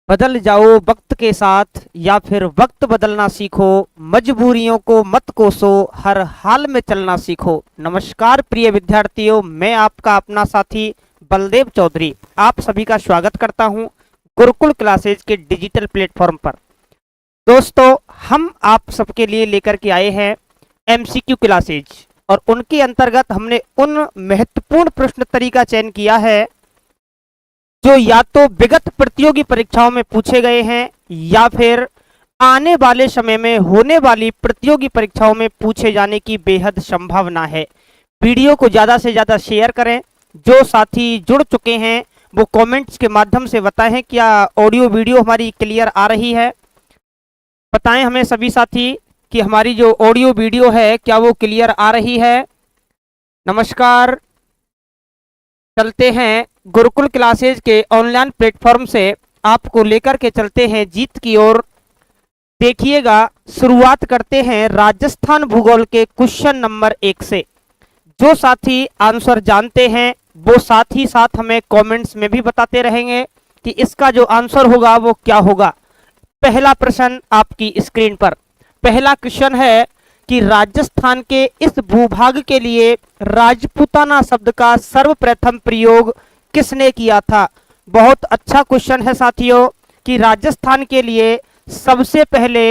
बदल जाओ वक्त के साथ या फिर वक्त बदलना सीखो। मजबूरियों को मत कोसो, हर हाल में चलना सीखो। नमस्कार प्रिय विद्यार्थियों, मैं आपका अपना साथी बलदेव चौधरी आप सभी का स्वागत करता हूं गुरुकुल क्लासेज के डिजिटल प्लेटफॉर्म पर। दोस्तों, हम आप सबके लिए लेकर के आए हैं एमसीक्यू क्लासेज और उनके अंतर्गत हमने उन महत्वपूर्ण प्रश्न तरी का चयन किया है जो या तो विगत प्रतियोगी परीक्षाओं में पूछे गए हैं या फिर आने वाले समय में होने वाली प्रतियोगी परीक्षाओं में पूछे जाने की बेहद संभावना है। वीडियो को ज़्यादा से ज़्यादा शेयर करें। जो साथी जुड़ चुके हैं वो कमेंट्स के माध्यम से बताएं क्या ऑडियो वीडियो हमारी क्लियर आ रही है। बताएं हमें सभी साथी कि हमारी जो ऑडियो वीडियो है क्या वो क्लियर आ रही है। नमस्कार, चलते हैं गुरुकुल क्लासेज के ऑनलाइन प्लेटफॉर्म से आपको लेकर के चलते हैं जीत की ओर। देखिएगा, शुरुआत करते हैं राजस्थान भूगोल के क्वेश्चन नंबर 1 से। जो साथी आंसर जानते हैं वो साथ ही साथ हमें कमेंट्स में भी बताते रहेंगे कि इसका जो आंसर होगा वो क्या होगा। पहला प्रश्न आपकी स्क्रीन पर। पहला क्वेश्चन है कि राजस्थान के इस भूभाग के लिए राजपूताना शब्द का सर्वप्रथम प्रयोग किसने किया था। बहुत अच्छा क्वेश्चन है साथियों कि राजस्थान के लिए सबसे पहले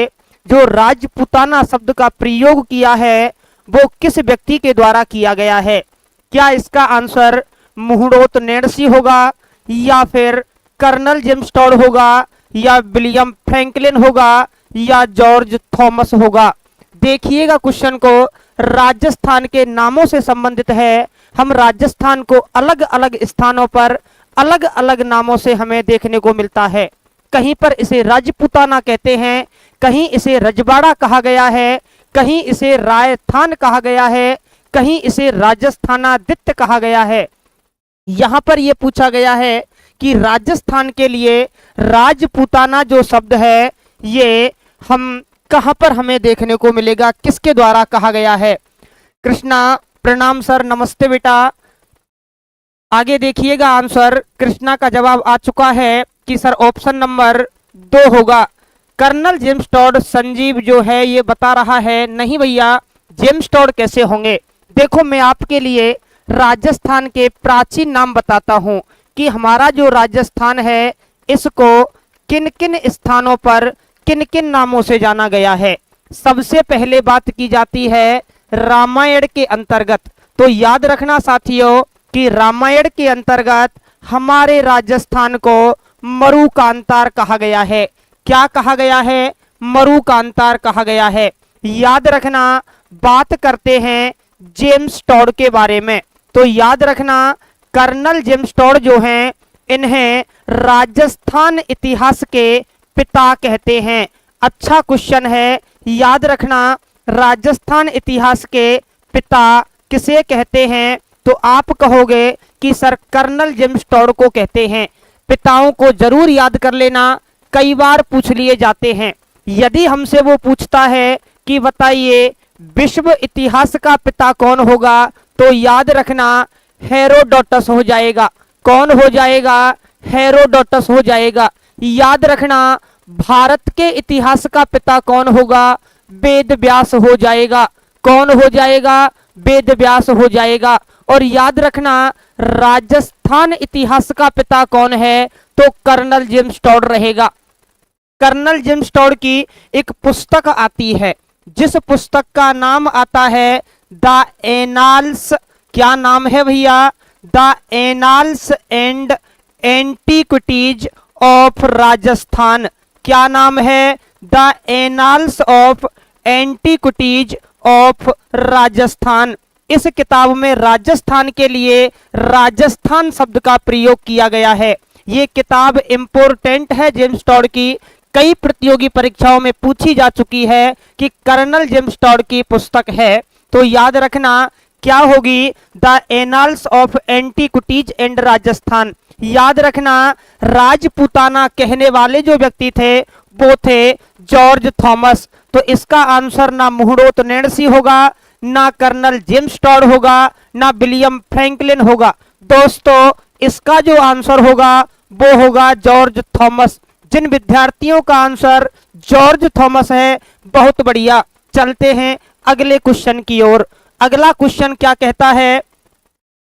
जो राजपूताना शब्द का प्रयोग किया है वो किस व्यक्ति के द्वारा किया गया है। क्या इसका आंसर मुहूर्त नेणसी होगा या फिर कर्नल जेम्स टॉड होगा या विलियम फ्रैंकलिन होगा या जॉर्ज थॉमस होगा। देखिएगा, क्वेश्चन को राजस्थान के नामों से संबंधित है। हम राजस्थान को अलग अलग स्थानों पर अलग अलग नामों से हमें देखने को मिलता है। कहीं पर इसे राजपूताना कहते हैं, कहीं इसे रजवाड़ा कहा गया है, कहीं इसे रायथान कहा गया है, कहीं इसे राजस्थानादित्य कहा गया है। यहाँ पर यह पूछा गया है कि राजस्थान के लिए राजपूताना जो शब्द है ये हम कहां पर हमें देखने को मिलेगा, किसके द्वारा कहा गया है। कृष्णा, प्रणाम सर, नमस्ते बेटा। आगे देखिएगा, आंसर कृष्णा का जवाब आ चुका है कि सर ऑप्शन नंबर 2 होगा। कर्नल जेम्स टॉड संजीव जो है ये बता रहा है नहीं भैया, जेम्स टॉड कैसे होंगे। देखो, मैं आपके लिए राजस्थान के प्राचीन नाम बताता हूं कि हमारा जो राजस्थान है इसको किन किन स्थानों पर किन किन नामों से जाना गया है। सबसे पहले बात की जाती है रामायण के अंतर्गत। तो याद रखना साथियों कि रामायण के अंतर्गत हमारे राजस्थान को मरुकांतार कहा गया है। क्या कहा गया है? मरुकांतार कहा गया है। याद रखना, बात करते हैं जेम्स टॉड के बारे में। तो याद रखना, कर्नल जेम्स टॉड जो हैं इन्हें राजस्थान इतिहास के पिता कहते हैं। अच्छा क्वेश्चन है, याद रखना राजस्थान इतिहास के पिता किसे कहते हैं। तो आप कहोगे कि सर कर्नल जेम्स टॉड को कहते हैं। पिताओं को जरूर याद कर लेना, कई बार पूछ लिए जाते हैं। यदि हमसे वो पूछता है कि बताइए विश्व इतिहास का पिता कौन होगा, तो याद रखना हेरोडोटस हो जाएगा। कौन हो जाएगा? हेरोडोटस हो जाएगा। याद रखना, भारत के इतिहास का पिता कौन होगा? वेद व्यास हो जाएगा। कौन हो जाएगा? वेद व्यास हो जाएगा। और याद रखना, राजस्थान इतिहास का पिता कौन है? तो कर्नल जेम्स टॉड रहेगा। कर्नल जेम्स टॉड की एक पुस्तक आती है जिस पुस्तक का नाम आता है द एनाल्स। क्या नाम है भैया? The annals and antiquities of Rajasthan. क्या नाम है? The annals of antiquities of Rajasthan. इस किताब में राजस्थान के लिए राजस्थान शब्द का प्रयोग किया गया है। ये किताब इंपोर्टेंट है जेम्स टॉड की, कई प्रतियोगी परीक्षाओं में पूछी जा चुकी है कि कर्नल जेम्स टॉड की पुस्तक है। तो याद रखना क्या होगी? The annals of antiquities and Rajasthan. याद रखना, राजपूताना कहने वाले जो व्यक्ति थे वो थे जॉर्ज थॉमस। तो इसका आंसर ना मुहूर्त नेणसी होगा, ना कर्नल जेम्स टॉड होगा, ना विलियम फ्रैंकलिन होगा। दोस्तों, इसका जो आंसर होगा वो होगा जॉर्ज थॉमस। जिन विद्यार्थियों का आंसर जॉर्ज थॉमस है, बहुत बढ़िया। चलते हैं अगले क्वेश्चन की ओर। अगला क्वेश्चन क्या कहता है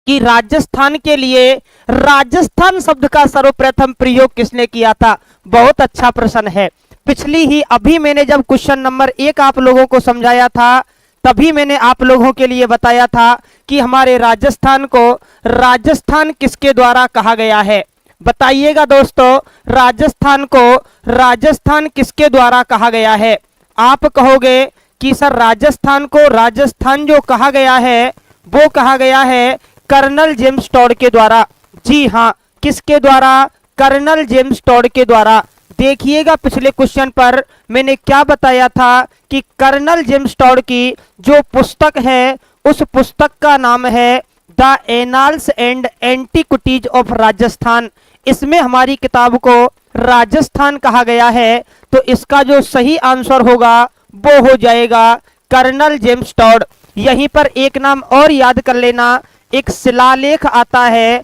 कि राजस्थान के लिए राजस्थान शब्द का सर्वप्रथम प्रयोग किसने किया था? बहुत अच्छा प्रश्न है। पिछली ही अभी मैंने जब क्वेश्चन नंबर 1 आप लोगों को समझाया था, तभी मैंने आप लोगों के लिए बताया था कि हमारे राजस्थान को राजस्थान किसके द्वारा कहा गया है? बताइएगा दोस्तों, राजस्थान को राजस्थान किसके द्वारा कहा गया है? आप कहोगे कि सर राजस्थान को राजस्थान जो कहा गया है वो कहा गया है कर्नल जेम्स टॉड के द्वारा। जी हाँ, किसके द्वारा? कर्नल जेम्स टॉड के द्वारा। देखिएगा पिछले क्वेश्चन पर मैंने क्या बताया था कि कर्नल जेम्स टॉड की जो पुस्तक है उस पुस्तक का नाम है the annals and antiquities of Rajasthan. इसमें हमारी किताब को राजस्थान कहा गया है, तो इसका जो सही आंसर होगा वो हो जाएगा कर्नल जेम्स टॉड। यहीं पर एक नाम और याद कर लेना, एक शिलालेख आता है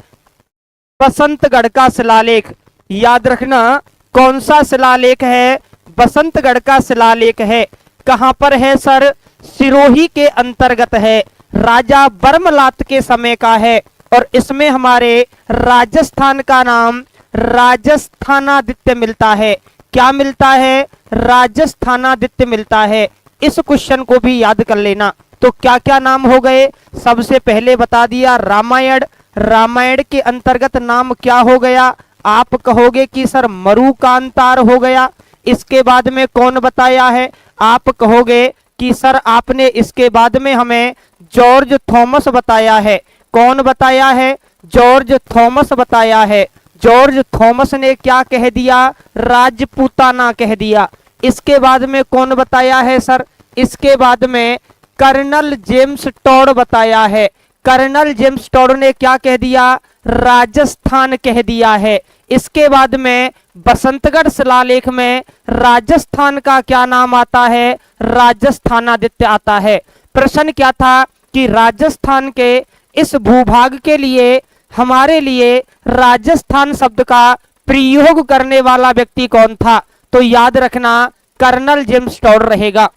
बसंतगढ़ का शिलालेख। याद रखना कौन सा शिलालेख है? बसंतगढ़ का शिलालेख है। कहां पर है सर? सिरोही के अंतर्गत है, राजा बर्मलात के समय का है, और इसमें हमारे राजस्थान का नाम राजस्थानादित्य मिलता है। क्या मिलता है? राजस्थानादित्य मिलता है। इस क्वेश्चन को भी याद कर लेना। तो क्या क्या नाम हो गए? सबसे पहले बता दिया रामायण। रामायण के अंतर्गत नाम क्या हो गया? आप कहोगे कि सर मरुकांतार हो गया। इसके बाद में कौन बताया है? आप कहोगे कि सर आपने इसके बाद में हमें जॉर्ज थॉमस बताया है। कौन बताया है? जॉर्ज थॉमस बताया है। जॉर्ज थॉमस ने क्या कह दिया? राजपूताना कह दिया। इसके बाद में कौन बताया है सर? इसके बाद में कर्नल जेम्स टॉड बताया है। कर्नल जेम्स टॉड ने क्या कह दिया? राजस्थान कह दिया है। इसके बाद में बसंतगढ़ शिलालेख में राजस्थान का क्या नाम आता है? राजस्थानादित्य आता है। प्रश्न क्या था कि राजस्थान के इस भूभाग के लिए हमारे लिए राजस्थान शब्द का प्रयोग करने वाला व्यक्ति कौन था? तो याद रखना कर्नल जेम्स टॉड रहेगा।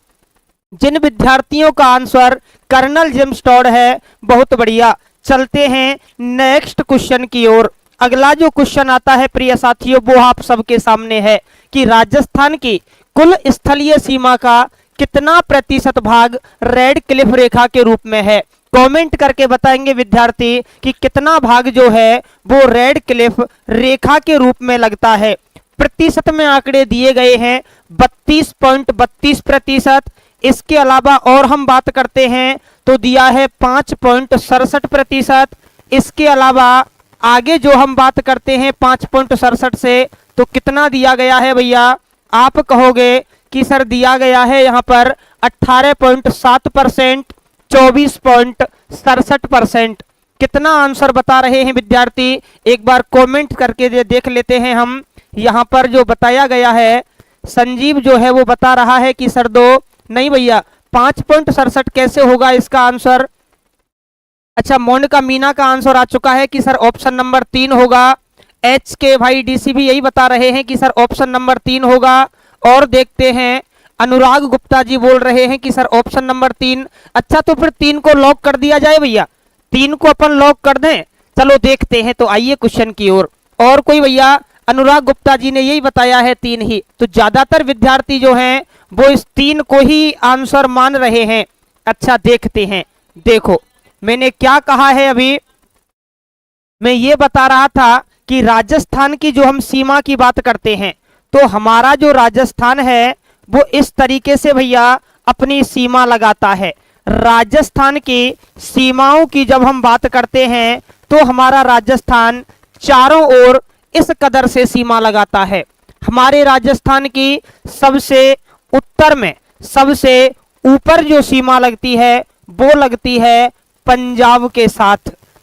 जिन विद्यार्थियों का आंसर कर्नल जेम्स टॉड है, बहुत बढ़िया। चलते हैं नेक्स्ट क्वेश्चन की ओर। अगला जो क्वेश्चन आता है प्रिय साथियों, वो आप सबके सामने है कि राजस्थान की कुल स्थलीय सीमा का कितना प्रतिशत भाग रेड क्लिफ रेखा के रूप में है? कमेंट करके बताएंगे विद्यार्थी कि कितना भाग जो है वो रेड क्लिफ रेखा के रूप में लगता है। प्रतिशत में आंकड़े दिए गए हैं 32.32%। इसके अलावा और हम बात करते हैं तो दिया है 5.67%। इसके अलावा आगे जो हम बात करते हैं 5.67 से तो कितना दिया गया है भैया? आप कहोगे कि सर दिया गया है यहाँ पर 18.7%, 24.67%। कितना आंसर बता रहे हैं विद्यार्थी? एक बार कमेंट करके देख लेते हैं हम। यहाँ पर जो बताया गया है, संजीव जो है वो बता रहा है कि सर 2 नहीं भैया, 5.67 कैसे होगा इसका आंसर? अच्छा, मोनिका मीना का आंसर आ चुका है कि सर ऑप्शन नंबर 3 होगा। एच के भाई डीसी भी यही बता रहे हैं कि सर ऑप्शन नंबर 3 होगा। और देखते हैं, अनुराग गुप्ता जी बोल रहे हैं कि सर ऑप्शन नंबर 3। अच्छा, तो फिर 3 को लॉक कर दिया जाए भैया, 3 को अपन लॉक कर दें। चलो देखते हैं, तो आइए क्वेश्चन की ओर। और कोई भैया? अनुराग गुप्ता जी ने यही बताया है 3 ही। तो ज्यादातर विद्यार्थी जो हैं वो इस 3 को ही आंसर मान रहे हैं। अच्छा देखते हैं, देखो मैंने क्या कहा है अभी। मैं ये बता रहा था कि राजस्थान की जो हम सीमा की बात करते हैं, तो हमारा जो राजस्थान है वो इस तरीके से भैया अपनी सीमा लगाता है। राजस्थान की सीमाओं की जब हम बात करते हैं तो हमारा राजस्थान चारों ओर इस कदर से सीमा लगाता है। हमारे राजस्थान की सबसे उत्तर में सबसे ऊपर जो सीमा लगती है वो लगती है पंजाब के साथ।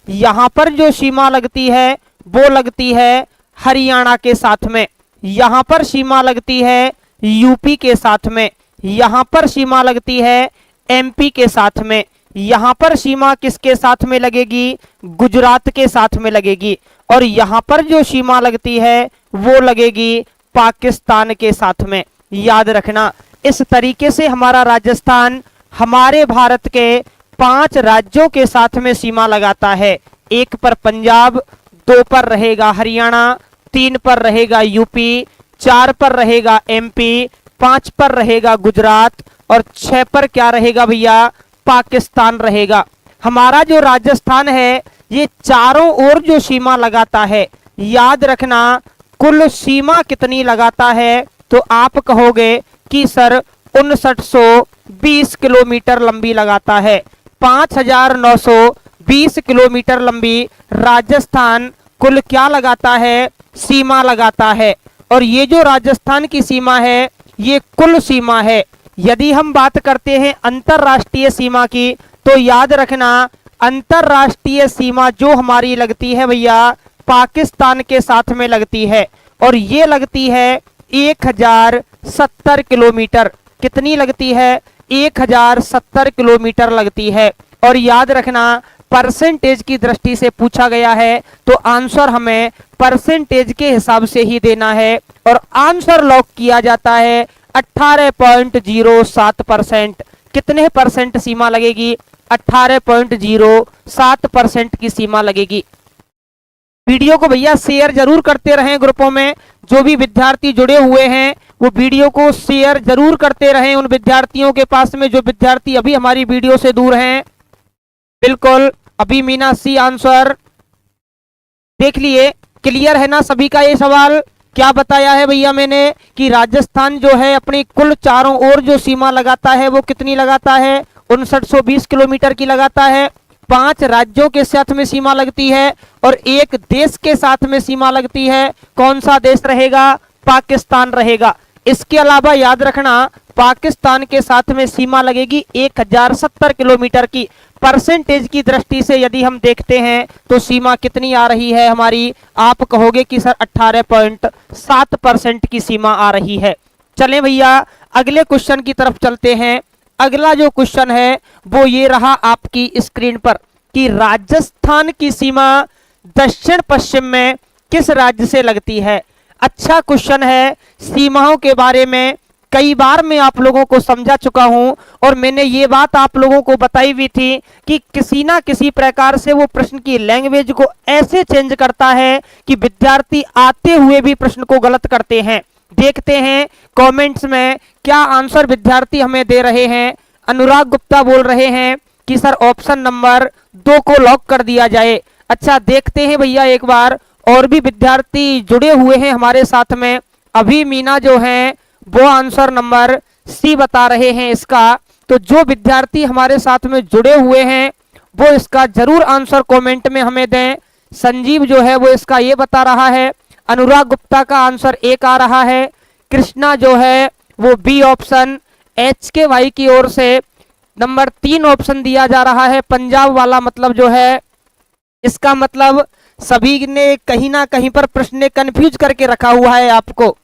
यहाँ पर जो सीमा लगती है वो लगती है हरियाणा के साथ में। यहाँ पर सीमा लगती है यूपी के साथ में। यहाँ पर सीमा लगती है एमपी के साथ में। यहाँ पर सीमा किसके साथ में लगेगी? गुजरात के साथ में लगेगी। और यहाँ पर जो सीमा लगती है वो लगेगी पाकिस्तान के साथ में। याद रखना, इस तरीके से हमारा राजस्थान हमारे भारत के 5 राज्यों के साथ में सीमा लगाता है। 1 पर पंजाब, 2 पर रहेगा हरियाणा, 3 पर रहेगा यूपी, 4 पर रहेगा एमपी, 5 पर रहेगा गुजरात और 6 पर क्या रहेगा भैया, पाकिस्तान रहेगा। हमारा जो राजस्थान है ये चारों ओर जो सीमा लगाता है, याद रखना कुल सीमा कितनी लगाता है, तो आप कहोगे कि सर 5920 किलोमीटर लंबी लगाता है। 5920 किलोमीटर लंबी राजस्थान कुल क्या लगाता है, सीमा लगाता है। और ये जो राजस्थान की सीमा है ये कुल सीमा है। यदि हम बात करते हैं अंतरराष्ट्रीय सीमा की, तो याद रखना अंतरराष्ट्रीय सीमा जो हमारी लगती है भैया पाकिस्तान के साथ में लगती है, और ये लगती है 1070 किलोमीटर। कितनी लगती है, 1070 किलोमीटर लगती है। और याद रखना परसेंटेज की दृष्टि से पूछा गया है तो आंसर हमें परसेंटेज के हिसाब से ही देना है, और आंसर लॉक किया जाता है 18.07%। कितने परसेंट सीमा लगेगी, 18.07% की सीमा लगेगी। वीडियो को भैया शेयर जरूर करते रहें ग्रुपों में। जो भी विद्यार्थी जुड़े हुए हैं वो वीडियो को शेयर जरूर करते रहें उन विद्यार्थियों के पास में जो विद्यार्थी अभी हमारी वीडियो से दूर हैं। बिल्कुल, अभी मीना सी आंसर देख लिए। क्लियर है ना सभी का ये सवाल? क्या बताया है भैया मैंने कि राजस्थान जो है अपनी कुल चारों ओर जो सीमा लगाता है वो कितनी लगाता है, 5920 किलोमीटर की लगाता है। 5 राज्यों के साथ में सीमा लगती है और एक देश के साथ में सीमा लगती है। कौन सा देश रहेगा, पाकिस्तान रहेगा। इसके अलावा याद रखना पाकिस्तान के साथ में सीमा लगेगी 1070 किलोमीटर की। परसेंटेज की दृष्टि से यदि हम देखते हैं तो सीमा कितनी आ रही है हमारी, आप कहोगे कि सर 18.7% की सीमा आ रही है। चलें भैया अगले क्वेश्चन की तरफ चलते हैं। अगला जो क्वेश्चन है वो ये रहा आपकी स्क्रीन पर कि राजस्थान की सीमा दक्षिण पश्चिम में किस राज्य से लगती है। अच्छा क्वेश्चन है। सीमाओं के बारे में कई बार मैं आप लोगों को समझा चुका हूं और मैंने ये बात आप लोगों को बताई भी थी कि किसी ना किसी प्रकार से वो प्रश्न की लैंग्वेज को ऐसे चेंज करता है कि विद्यार्थी आते हुए भी प्रश्न को गलत करते हैं। देखते हैं कमेंट्स में क्या आंसर विद्यार्थी हमें दे रहे हैं। अनुराग गुप्ता बोल रहे हैं कि सर ऑप्शन नंबर 2 को लॉक कर दिया जाए। अच्छा देखते हैं भैया एक बार और भी विद्यार्थी जुड़े हुए हैं हमारे साथ में। अभी मीना जो है वो आंसर नंबर सी बता रहे हैं इसका। तो जो विद्यार्थी हमारे साथ में जुड़े हुए हैं वो इसका जरूर आंसर कमेंट में हमें दें। संजीव जो है वो इसका ये बता रहा है। अनुराग गुप्ता का आंसर 1 आ रहा है। कृष्णा जो है वो बी ऑप्शन। HKY की ओर से नंबर 3 ऑप्शन दिया जा रहा है पंजाब वाला। मतलब जो है इसका मतलब सभी ने कहीं ना कहीं पर प्रश्न ने कंफ्यूज करके रखा हुआ है आपको।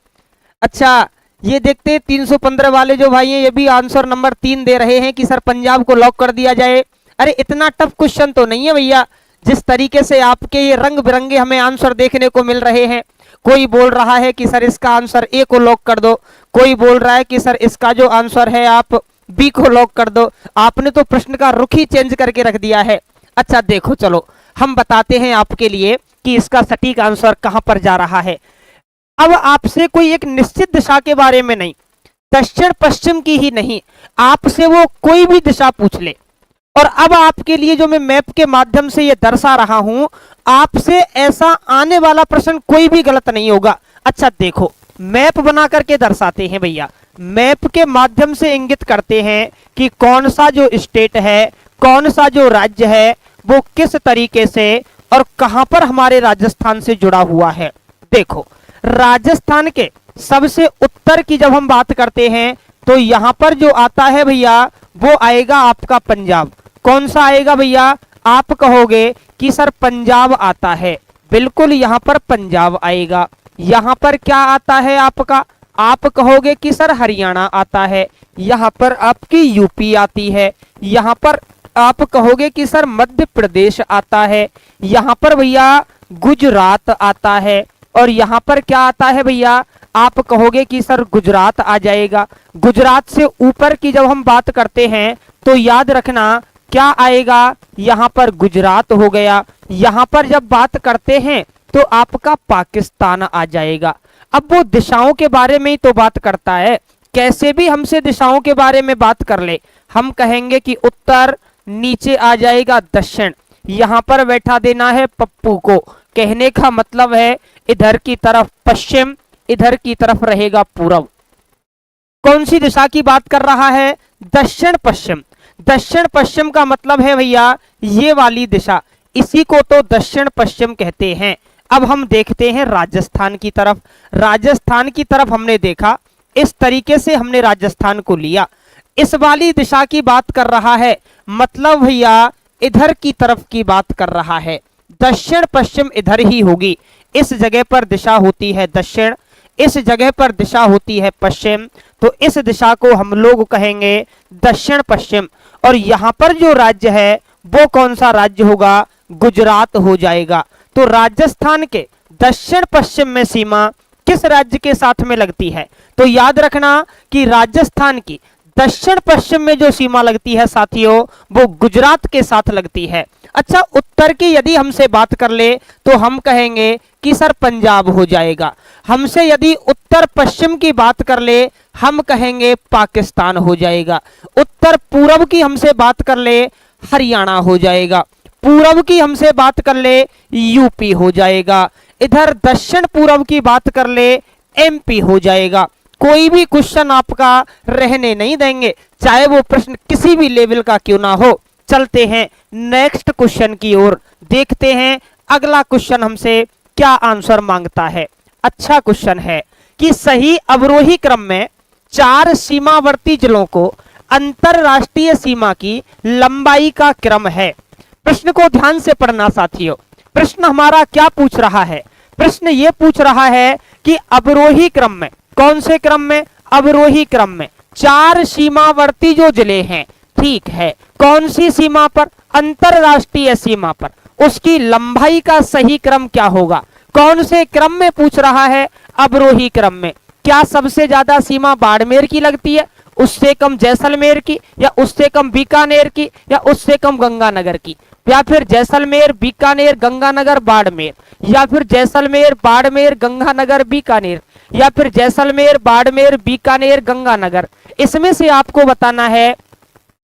अच्छा ये देखते हैं 315 वाले जो भाई हैं ये भी आंसर नंबर 3 दे रहे हैं कि सर पंजाब को लॉक कर दिया जाए। अरे इतना टफ क्वेश्चन तो नहीं है भैया। जिस तरीके से आपके ये रंग बिरंगे हमें आंसर देखने को मिल रहे हैं, कोई बोल रहा है कि सर इसका आंसर ए को लॉक कर दो, कोई बोल रहा है कि सर इसका जो आंसर है आप बी को लॉक कर दो। आपने तो प्रश्न का रुख ही चेंज करके रख दिया है। अच्छा देखो चलो हम बताते हैं आपके लिए कि इसका सटीक आंसर कहां पर जा रहा है। अब आपसे कोई एक निश्चित दिशा के बारे में नहीं, दक्षिण पश्चिम की ही नहीं, आपसे वो कोई भी दिशा पूछ ले और अब आपके लिए जो मैं मैप के माध्यम से ये दर्शा रहा हूं आपसे ऐसा आने वाला प्रश्न कोई भी गलत नहीं होगा। अच्छा देखो मैप बना करके दर्शाते हैं भैया। मैप के माध्यम से इंगित करते हैं कि कौन सा जो स्टेट है, कौन सा जो राज्य है वो किस तरीके से और कहां पर हमारे राजस्थान से जुड़ा हुआ है। देखो राजस्थान के सबसे उत्तर की जब हम बात करते हैं तो यहां पर जो आता है भैया वो आएगा आपका पंजाब। कौन सा आएगा भैया, आप कहोगे कि सर पंजाब आता है। बिल्कुल यहां पर पंजाब आएगा। यहां पर क्या आता है आपका, आप कहोगे कि सर हरियाणा आता है। यहां पर आपकी यूपी आती है। यहां पर आप कहोगे कि सर मध्य प्रदेश आता है। यहां पर भैया गुजरात आता है और यहां पर क्या आता है भैया, आप कहोगे कि सर गुजरात आ जाएगा। गुजरात से ऊपर की जब हम बात करते हैं तो याद रखना क्या आएगा, यहां पर गुजरात हो गया। यहां पर जब बात करते हैं तो आपका पाकिस्तान आ जाएगा। अब वो दिशाओं के बारे में ही तो बात करता है, कैसे भी हमसे दिशाओं के बारे में बात कर ले, हम कहेंगे कि उत्तर, नीचे आ जाएगा दक्षिण, यहां पर बैठा देना है पप्पू को। कहने का मतलब है इधर की तरफ पश्चिम, इधर की तरफ रहेगा पूरब। कौन सी दिशा की बात कर रहा है, दक्षिण पश्चिम। दक्षिण पश्चिम का मतलब है भैया ये वाली दिशा, इसी को तो दक्षिण पश्चिम कहते हैं। अब हम देखते हैं राजस्थान की तरफ। राजस्थान की तरफ हमने देखा, इस तरीके से हमने राजस्थान को लिया, इस वाली दिशा की बात कर रहा है, मतलब भैया इधर की तरफ की बात कर रहा है। दक्षिण पश्चिम इधर ही होगी, इस जगह पर दिशा होती है दक्षिण, इस जगह पर दिशा होती है पश्चिम, तो इस दिशा को हम लोग कहेंगे दक्षिण पश्चिम। और यहां पर जो राज्य है वो कौन सा राज्य होगा, गुजरात हो जाएगा। तो राजस्थान के दक्षिण पश्चिम में सीमा किस राज्य के साथ में लगती है, तो याद रखना कि राजस्थान की दक्षिण पश्चिम में जो सीमा लगती है साथियों वो गुजरात के साथ लगती है। अच्छा, उत्तर की यदि हमसे बात कर ले तो हम कहेंगे कि सर पंजाब हो जाएगा। हमसे यदि उत्तर पश्चिम की बात कर ले हम कहेंगे पाकिस्तान हो जाएगा। उत्तर पूरब की हमसे बात कर ले हरियाणा हो जाएगा। पूरब की हमसे बात कर ले यूपी हो जाएगा। इधर दक्षिण पूरब की बात कर ले एमपी हो जाएगा। कोई भी क्वेश्चन आपका रहने नहीं देंगे, चाहे वो प्रश्न किसी भी लेवल का क्यों ना हो। चलते हैं नेक्स्ट क्वेश्चन की ओर, देखते हैं अगला क्वेश्चन हमसे क्या आंसर मांगता है। अच्छा क्वेश्चन है कि सही अवरोही क्रम में 4 सीमावर्ती जिलों को अंतरराष्ट्रीय सीमा की लंबाई का क्रम है। प्रश्न को ध्यान से पढ़ना साथियों। प्रश्न हमारा क्या पूछ रहा है, प्रश्न ये पूछ रहा है कि अवरोही क्रम में, कौन से क्रम में, अवरोही क्रम में 4 सीमावर्ती जो जिले हैं, ठीक है, कौन सी सीमा पर, अंतरराष्ट्रीय सीमा पर, उसकी लंबाई का सही क्रम क्या होगा। कौन से क्रम में पूछ रहा है, अवरोही क्रम में। क्या सबसे ज्यादा सीमा बाड़मेर की लगती है, उससे कम जैसलमेर की, या उससे कम बीकानेर की, या उससे कम गंगानगर की, या फिर जैसलमेर बीकानेर गंगानगर बाड़मेर, या फिर जैसलमेर बाड़मेर गंगानगर बीकानेर, या फिर जैसलमेर बाड़मेर बीकानेर गंगानगर। इसमें से आपको बताना है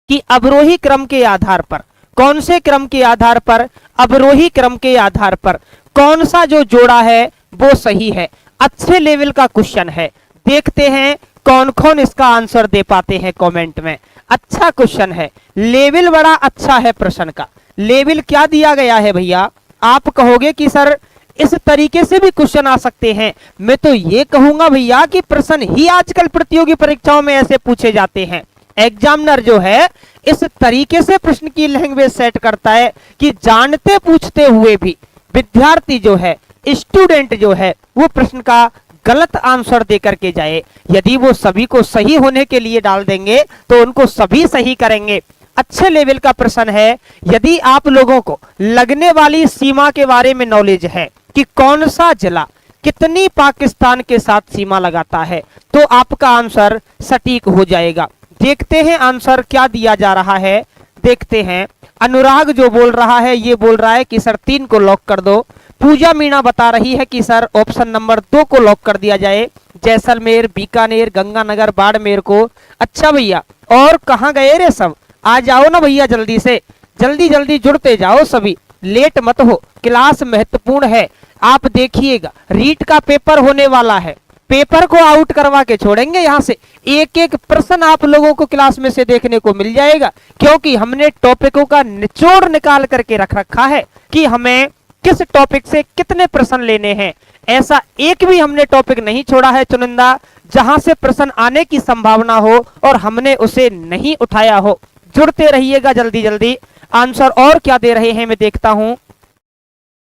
कि अवरोही क्रम के आधार पर, कौन से क्रम के आधार पर, अवरोही क्रम के आधार पर कौन सा जो जोड़ा है वो सही है। अच्छे लेवल का क्वेश्चन है, देखते हैं कौन कौन इसका आंसर दे पाते हैं कमेंट में। अच्छा क्वेश्चन है, लेवल बड़ा अच्छा है प्रश्न का। लेवल क्या दिया गया है भैया, आप कहोगे कि सर इस तरीके से भी क्वेश्चन आ सकते हैं। मैं तो ये कहूंगा भैया कि प्रश्न ही आजकल प्रतियोगी परीक्षाओं में ऐसे पूछे जाते हैं। एग्जामिनर जो है इस तरीके से प्रश्न की लैंग्वेज सेट करता है कि जानते पूछते हुए भी विद्यार्थी जो है, स्टूडेंट जो है, वो प्रश्न का गलत आंसर दे करके जाए। यदि वो सभी को सही होने के लिए डाल देंगे तो उनको सभी सही करेंगे। अच्छे लेवल का प्रश्न है। यदि आप लोगों को लगने वाली सीमा के बारे में नॉलेज है कि कौन सा जिला कितनी पाकिस्तान के साथ सीमा लगाता है, तो आपका आंसर सटीक हो जाएगा। देखते हैं आंसर क्या दिया जा रहा है, देखते हैं। अनुराग जो बोल रहा है ये बोल रहा है कि सर 3 को लॉक कर दो। पूजा मीणा बता रही है कि सर ऑप्शन नंबर 2 को लॉक कर दिया जाए, जैसलमेर बीकानेर गंगानगर बाड़मेर को। अच्छा भैया, और कहाँ गए रे सब, आ जाओ ना भैया जल्दी से, जल्दी जल्दी जुड़ते जाओ सभी, लेट मत हो, क्लास महत्वपूर्ण है। आप देखिएगा रीट का पेपर होने वाला है, पेपर को आउट करवा के छोड़ेंगे। यहाँ से एक एक प्रश्न आप लोगों को क्लास में से देखने को मिल जाएगा, क्योंकि हमने टॉपिकों का निचोड़ निकाल करके रख रखा है कि हमें किस टॉपिक से कितने प्रश्न लेने हैं। ऐसा एक भी हमने टॉपिक नहीं छोड़ा है चुनिंदा जहां से प्रश्न आने की संभावना हो और हमने उसे नहीं उठाया हो। जुड़ते रहिएगा जल्दी जल्दी। आंसर और क्या दे रहे हैं मैं देखता हूं।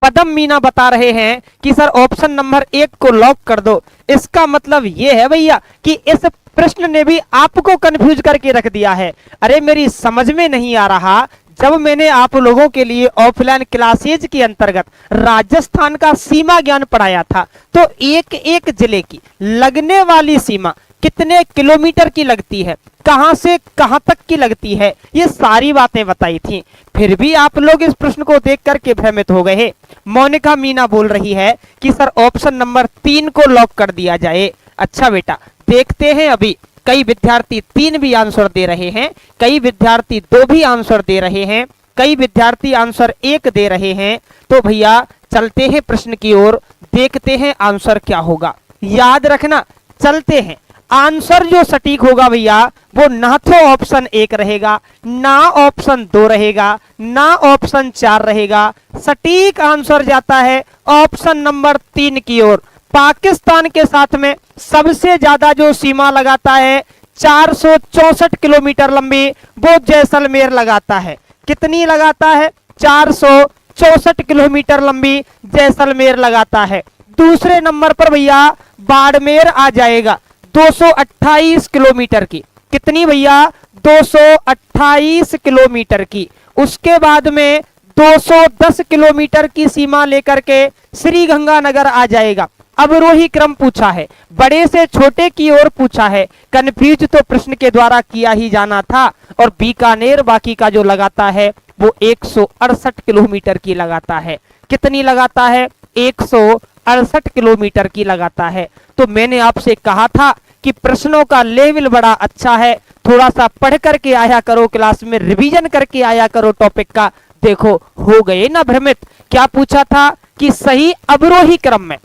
पदम मीना बता रहे हैं कि सर ऑप्शन नंबर 1 को लॉक कर दो। इसका मतलब ये है भैया कि इस प्रश्न ने भी आपको कंफ्यूज करके रख दिया है। अरे मेरी समझ में नहीं आ रहा, जब मैंने आप लोगों के लिए ऑफलाइन क्लासेज के अंतर्गत राजस्थान का सीमा ज्ञान पढ़ाया था, तो एक एक जिले की लगने वाली सीमा कितने किलोमीटर की लगती है, कहां से कहां तक की लगती है, ये सारी बातें बताई थी। फिर भी आप लोग इस प्रश्न को देख करके भ्रमित हो गए। मोनिका मीना बोल रही है कि सर ऑप्शन नंबर 3 को लॉक कर दिया जाए। अच्छा बेटा, देखते हैं। अभी कई विद्यार्थी 3 भी आंसर दे रहे हैं, कई विद्यार्थी 2 भी आंसर दे रहे हैं, कई विद्यार्थी आंसर 1 दे रहे हैं। तो भैया चलते हैं प्रश्न की ओर, देखते हैं आंसर क्या होगा। याद रखना, चलते हैं। आंसर जो सटीक होगा भैया वो ना तो ऑप्शन 1 रहेगा, ना ऑप्शन 2 रहेगा, ना ऑप्शन 4 रहेगा। सटीक आंसर जाता है ऑप्शन नंबर 3 की ओर। पाकिस्तान के साथ में सबसे ज्यादा जो सीमा लगाता है 464 किलोमीटर लंबी, वो जैसलमेर लगाता है। कितनी लगाता है? 464 किलोमीटर लंबी जैसलमेर लगाता है। दूसरे नंबर पर भैया बाड़मेर आ जाएगा 228 किलोमीटर की। कितनी भैया? 228 किलोमीटर की। उसके बाद में 210 किलोमीटर की सीमा लेकर के श्री गंगानगर आ जाएगा। अवरोही क्रम पूछा है, बड़े से छोटे की ओर पूछा है। कंफ्यूज तो प्रश्न के द्वारा किया ही जाना था। और बीकानेर बाकी का जो लगाता है वो 168 किलोमीटर की लगाता है। कितनी लगाता है? 168 किलोमीटर की लगाता है। तो मैंने आपसे कहा था कि प्रश्नों का लेवल बड़ा अच्छा है, थोड़ा सा पढ़ करके आया करो, क्लास में रिवीजन करके आया करो टॉपिक का। देखो हो गए ना भ्रमित। क्या पूछा था कि सही अवरोही क्रम में।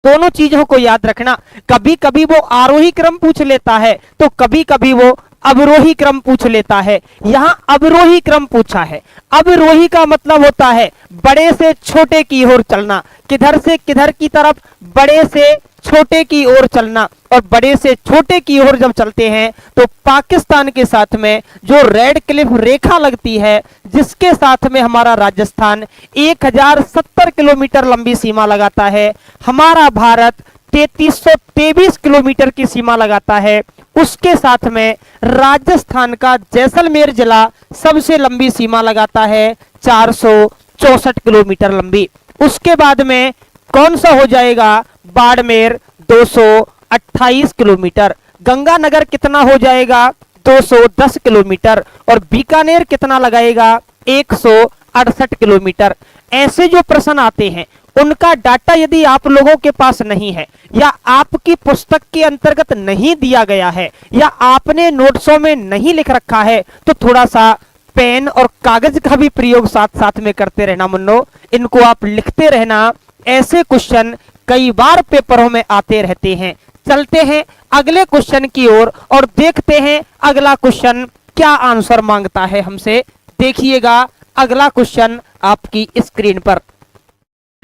दोनों चीजों को याद रखना, कभी कभी वो आरोही क्रम पूछ लेता है तो कभी कभी वो अवरोही क्रम पूछ लेता है। यहां अवरोही क्रम पूछा है। अवरोही का मतलब होता है बड़े से छोटे की ओर चलना। किधर से किधर की तरफ? बड़े से छोटे की ओर चलना। और बड़े से छोटे की ओर जब चलते हैं तो पाकिस्तान के साथ में जो रेड क्लिफ रेखा लगती है, जिसके साथ में हमारा राजस्थान 1070 किलोमीटर लंबी सीमा लगाता है, हमारा भारत 3323 किलोमीटर की सीमा लगाता है, उसके साथ में राजस्थान का जैसलमेर जिला सबसे लंबी सीमा लगाता है 464 किलोमीटर लंबी। उसके बाद में कौन सा हो जाएगा? बाड़मेर 228 किलोमीटर। गंगानगर कितना हो जाएगा? 210 किलोमीटर। और बीकानेर कितना लगाएगा? 168 किलोमीटर। ऐसे जो प्रश्न आते हैं उनका डाटा यदि आप लोगों के पास नहीं है, या आपकी पुस्तक के अंतर्गत नहीं दिया गया है, या आपने नोट्सों में नहीं लिख रखा है, तो थोड़ा सा पेन और कागज का भी प्रयोग साथ साथ में करते रहना मुन्नो। इनको आप लिखते रहना। ऐसे क्वेश्चन कई बार पेपरों में आते रहते हैं। चलते हैं अगले क्वेश्चन की ओर और देखते हैं अगला क्वेश्चन क्या आंसर मांगता है हमसे। देखिएगा अगला क्वेश्चन आपकी स्क्रीन पर।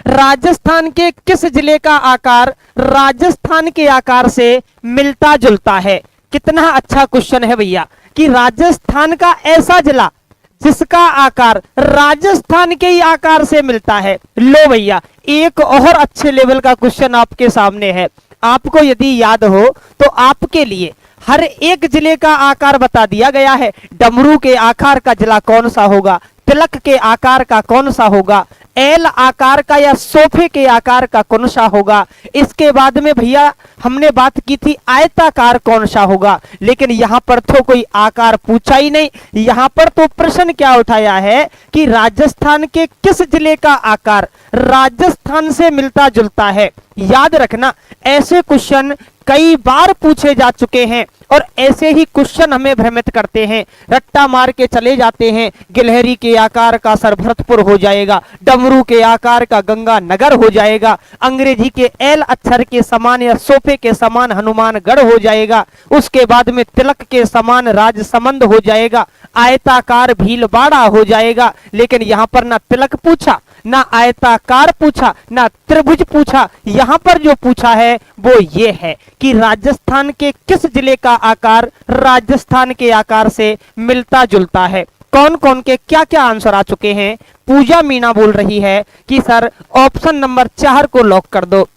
राजस्थान के किस जिले का आकार राजस्थान के आकार से मिलता जुलता है? कितना अच्छा क्वेश्चन है भैया कि राजस्थान का ऐसा जिला जिसका आकार राजस्थान के ही आकार से मिलता है। लो भैया, एक और अच्छे लेवल का क्वेश्चन आपके सामने है। आपको यदि याद हो तो आपके लिए हर एक जिले का आकार बता दिया गया है। डमरू के आकार का जिला कौन सा होगा, तिलक के आकार का कौन सा होगा, एल आकार का या सोफे के आकार का कौन सा होगा। इसके बाद में भैया हमने बात की थी आयताकार कौन सा होगा, लेकिन यहां पर तो कोई आकार पूछा ही नहीं। यहां पर तो प्रश्न क्या उठाया है कि राजस्थान के किस जिले का आकार राजस्थान से मिलता जुलता है। याद रखना, ऐसे क्वेश्चन कई बार पूछे जा चुके हैं और ऐसे ही क्वेश्चन हमें भ्रमित करते हैं। रट्टा मार के चले जाते हैं, गिलहरी के आकार का सरभरतपुर हो जाएगा, डमरू के आकार का गंगानगर हो जाएगा, अंग्रेजी के एल अक्षर के समान या सोफे के समान हनुमानगढ़ हो जाएगा, उसके बाद में तिलक के समान राजसमंद हो जाएगा, आयताकार भीलवाड़ा हो जाएगा। लेकिन यहां पर ना तिलक पूछा, ना आयताकार पूछा, ना त्रिभुज पूछा। यहां पर जो पूछा है वो ये है कि राजस्थान के किस जिले का आकार राजस्थान के आकार से मिलता जुलता है। कौन कौन के क्या क्या आंसर आ चुके हैं। पूजा मीना बोल रही है कि सर ऑप्शन नंबर 4 को लॉक कर दो।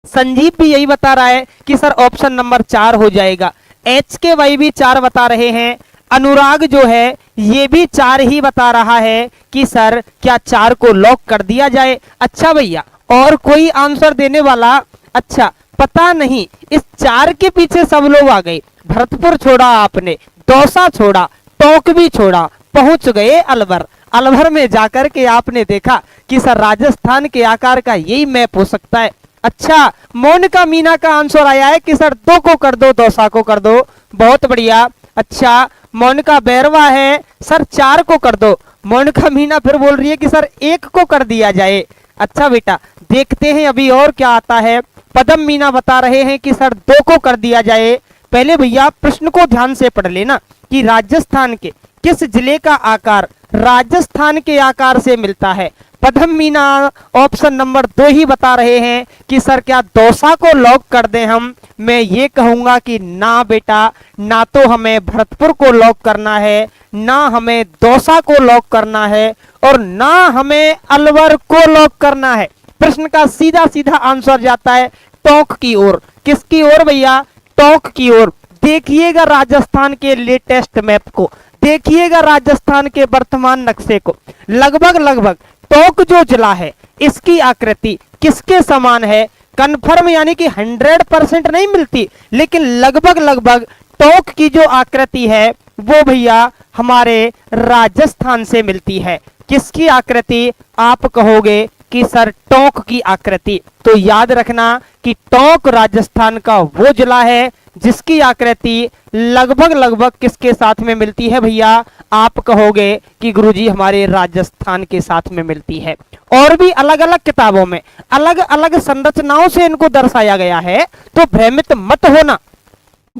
संजीव भी यही बता रहा है कि सर ऑप्शन नंबर 4 हो जाएगा। एच के वाई भी 4 बता रहे हैं। अनुराग जो है ये भी 4 ही बता रहा है कि सर क्या 4 को लॉक कर दिया जाए। अच्छा भैया, और कोई आंसर देने वाला? अच्छा, पता नहीं, इस 4 के पीछे सब लोग आ गए। भरतपुर छोड़ा आपने, दौसा छोड़ा, टोंक भी छोड़ा, पहुंच गए अलवर। अलवर में जाकर के आपने देखा कि सर राजस्थान के आकार का यही मैप हो सकता है। अच्छा, मोनिका मीना का आंसर आया है कि सर 2 को कर दो, दौसा को कर दो। बहुत बढ़िया। अच्छा, मोनिका बैरवा है, सर 4 को कर दो। मोनिका मीना फिर बोल रही है कि सर 1 को कर दिया जाए। अच्छा बेटा, देखते हैं अभी और क्या आता है। पदम मीना बता रहे हैं कि सर 2 को कर दिया जाए। पहले भैया प्रश्न को ध्यान से पढ़ लेना कि राजस्थान के किस जिले का आकार राजस्थान के आकार से मिलता है। पदम मीना ऑप्शन नंबर 2 ही बता रहे हैं कि सर क्या दौसा को लॉक कर दें हम। मैं ये कहूंगा कि ना बेटा, ना तो हमें भरतपुर को लॉक करना है, ना हमें दौसा को लॉक करना है, और ना हमें अलवर को लॉक करना है। प्रश्न का सीधा सीधा आंसर जाता है टोंक की ओर। किसकी ओर भैया? टोंक की ओर। देखिएगा राजस्थान के लेटेस्ट मैप को, देखिएगा राजस्थान के वर्तमान नक्शे को। लगभग लगभग टोंक जो जिला है इसकी आकृति किसके समान है? कन्फर्म यानी कि 100% नहीं मिलती, लेकिन लगभग लगभग टोंक की जो आकृति है वो भैया हमारे राजस्थान से मिलती है। किसकी आकृति? आप कहोगे कि सर टोंक की आकृति। तो याद रखना कि टोंक राजस्थान का वो जिला है जिसकी आकृति लगभग लगभग किसके साथ में मिलती है भैया? आप कहोगे कि गुरुजी हमारे राजस्थान के साथ में मिलती है। और भी अलग अलग किताबों में अलग अलग संरचनाओं से इनको दर्शाया गया है, तो भ्रमित मत होना।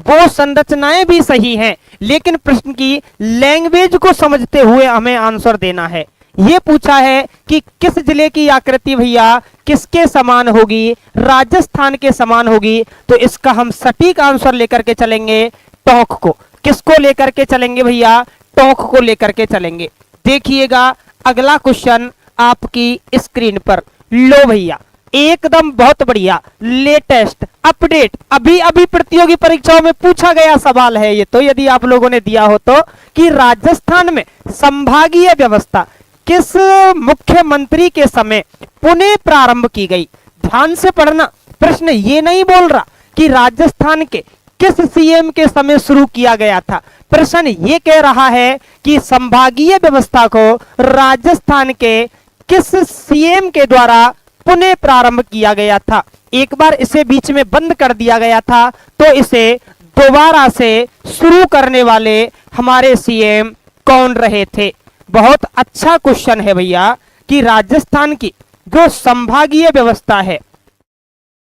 वो संरचनाएं भी सही हैं, लेकिन प्रश्न की लैंग्वेज को समझते हुए हमें आंसर देना है। ये पूछा है कि किस जिले की आकृति भैया किसके समान होगी? राजस्थान के समान होगी। तो इसका हम सटीक आंसर लेकर के चलेंगे टोंक को। किसको लेकर के चलेंगे भैया? टोंक को लेकर के चलेंगे। देखिएगा अगला क्वेश्चन आपकी स्क्रीन पर। लो भैया, एकदम बहुत बढ़िया लेटेस्ट अपडेट, अभी अभी प्रतियोगी परीक्षाओं में पूछा गया सवाल है ये तो, यदि आप लोगों ने दिया हो तो, कि राजस्थान में संभागीय व्यवस्था किस मुख्यमंत्री के समय पुनः प्रारंभ की गई? ध्यान से पढ़ना, प्रश्न ये नहीं बोल रहा कि राजस्थान के किस सीएम के समय शुरू किया गया था। प्रश्न ये कह रहा है कि संभागीय व्यवस्था को राजस्थान के किस सीएम के द्वारा पुनः प्रारंभ किया गया था। एक बार इसे बीच में बंद कर दिया गया था, तो इसे दोबारा से शुरू करने वाले हमारे सीएम कौन रहे थे? बहुत अच्छा क्वेश्चन है भैया कि राजस्थान की जो संभागीय व्यवस्था है,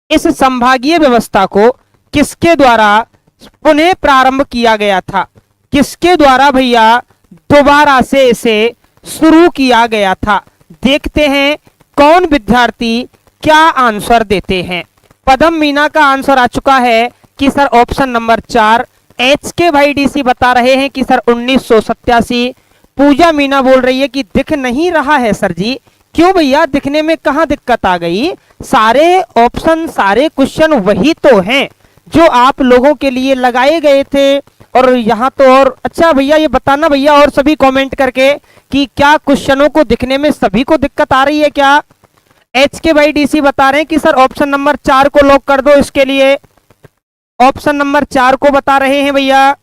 इस संभागीय व्यवस्था को किसके द्वारा पुनः प्रारंभ किया गया था? किसके द्वारा भैया दोबारा से इसे शुरू किया गया था? देखते हैं कौन विद्यार्थी क्या आंसर देते हैं। पदम मीना का आंसर आ चुका है कि सर ऑप्शन नंबर 4। एच के भाई डीसी बता रहे हैं कि सर 1987। पूजा मीना बोल रही है कि दिख नहीं रहा है सर जी। क्यों भैया, दिखने में कहां दिक्कत आ गई? सारे ऑप्शन सारे क्वेश्चन वही तो हैं जो आप लोगों के लिए लगाए गए थे। और यहाँ तो और अच्छा भैया ये बताना भैया और सभी कमेंट करके कि क्या क्वेश्चनों को दिखने में सभी को दिक्कत आ रही है क्या? एच के भाई डीसी बता रहे हैं कि सर ऑप्शन नंबर 4 को लॉक कर दो। इसके लिए ऑप्शन नंबर 4 को बता रहे हैं भैया।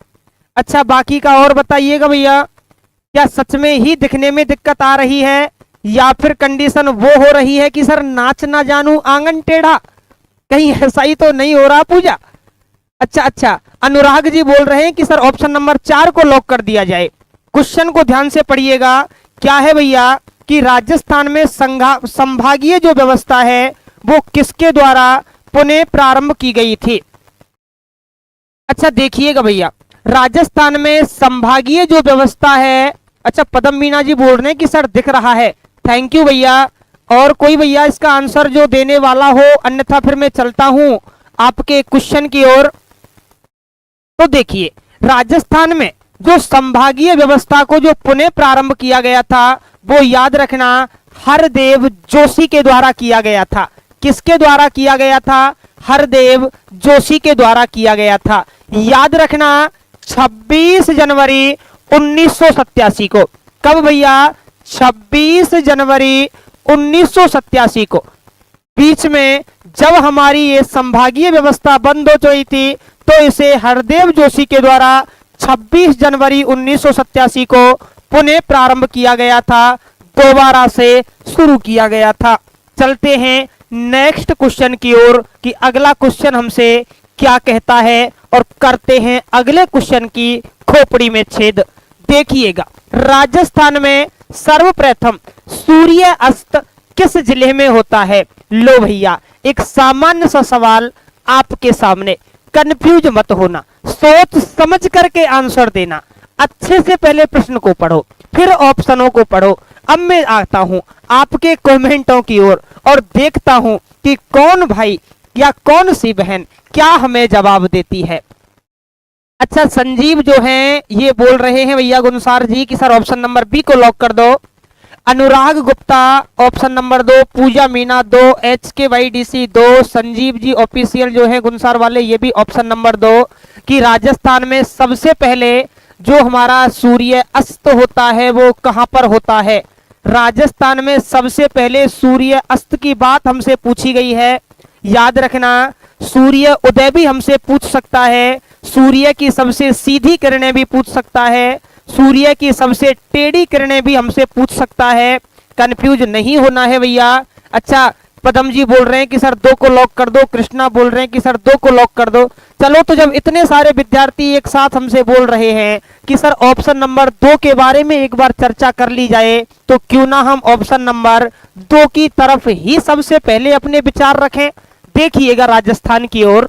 अच्छा, बाकी का और बताइएगा भैया, क्या सच में ही दिखने में दिक्कत आ रही है या फिर कंडीशन वो हो रही है कि सर नाच ना जानू आंगन टेढ़ा? कहीं ऐसा ही तो नहीं हो रहा पूजा? अच्छा, अनुराग जी बोल रहे हैं कि सर ऑप्शन नंबर 4 को लॉक कर दिया जाए। क्वेश्चन को ध्यान से पढ़िएगा। क्या है भैया कि राजस्थान में संभागीय जो व्यवस्था है वो किसके द्वारा पुनः प्रारंभ की गई थी? अच्छा देखिएगा भैया, राजस्थान में संभागीय जो व्यवस्था है, अच्छा पदम मीना जी बोल रहे हैं कि सर दिख रहा है। थैंक यू भैया। और कोई भैया इसका आंसर जो देने वाला हो, अन्यथा फिर मैं चलता हूं आपके क्वेश्चन की ओर। तो देखिए, राजस्थान में जो संभागीय व्यवस्था को जो पुनः प्रारंभ किया गया था वो याद रखना हरदेव जोशी के द्वारा किया गया था। किसके द्वारा किया गया था? हरदेव जोशी के द्वारा किया गया था। याद रखना 26 जनवरी 1987 को। कब भैया? 26 जनवरी 1987 को। बीच में जब हमारी ये संभागीय व्यवस्था बंद हो गई थी तो इसे हरदेव जोशी के द्वारा 26 जनवरी 1987 को पुनः प्रारंभ किया गया था, दोबारा से शुरू किया गया था। चलते हैं नेक्स्ट क्वेश्चन की ओर कि अगला क्वेश्चन हमसे क्या कहता है और करते हैं अगले क्वेश्चन की खोपड़ी में छेद। देखिएगा, राजस्थान में सर्वप्रथम सूर्य अस्त किस जिले में होता है? लो भैया, एक सामान्य सा सवाल आपके सामने, कंफ्यूज मत होना, सोच समझ करके आंसर देना। अच्छे से पहले प्रश्न को पढ़ो, फिर ऑप्शनों को पढ़ो। अब मैं आता हूं आपके कमेंटों की ओर और देखता हूं कि कौन भाई या कौन सी बहन क्या हमें जवाब देती है। अच्छा, संजीव जो हैं ये बोल रहे हैं भैया गुनसार जी कि सर ऑप्शन नंबर बी को लॉक कर दो। अनुराग गुप्ता ऑप्शन नंबर 2, पूजा मीना 2, HKYDC 2, संजीव जी ऑफिशियल जो है गुनसार वाले ये भी ऑप्शन नंबर 2 कि राजस्थान में सबसे पहले जो हमारा सूर्य अस्त होता है वो कहां पर होता है? राजस्थान में सबसे पहले सूर्य अस्त की बात हमसे पूछी गई है। याद रखना, सूर्य उदय भी हमसे पूछ सकता है, सूर्य की सबसे सीधी किरणें भी पूछ सकता है, सूर्य की सबसे टेढ़ी किरणें भी हमसे पूछ सकता है। कंफ्यूज नहीं होना है भैया। अच्छा, पदम जी बोल रहे हैं कि सर 2 को लॉक कर दो, कृष्णा बोल रहे हैं कि सर 2 को लॉक कर दो। चलो, तो जब इतने सारे विद्यार्थी एक साथ हमसे बोल रहे हैं कि सर ऑप्शन नंबर 2 के बारे में एक बार चर्चा कर ली जाए, तो क्यों ना हम ऑप्शन नंबर 2 की तरफ ही सबसे पहले अपने विचार रखें। देखिएगा राजस्थान की ओर।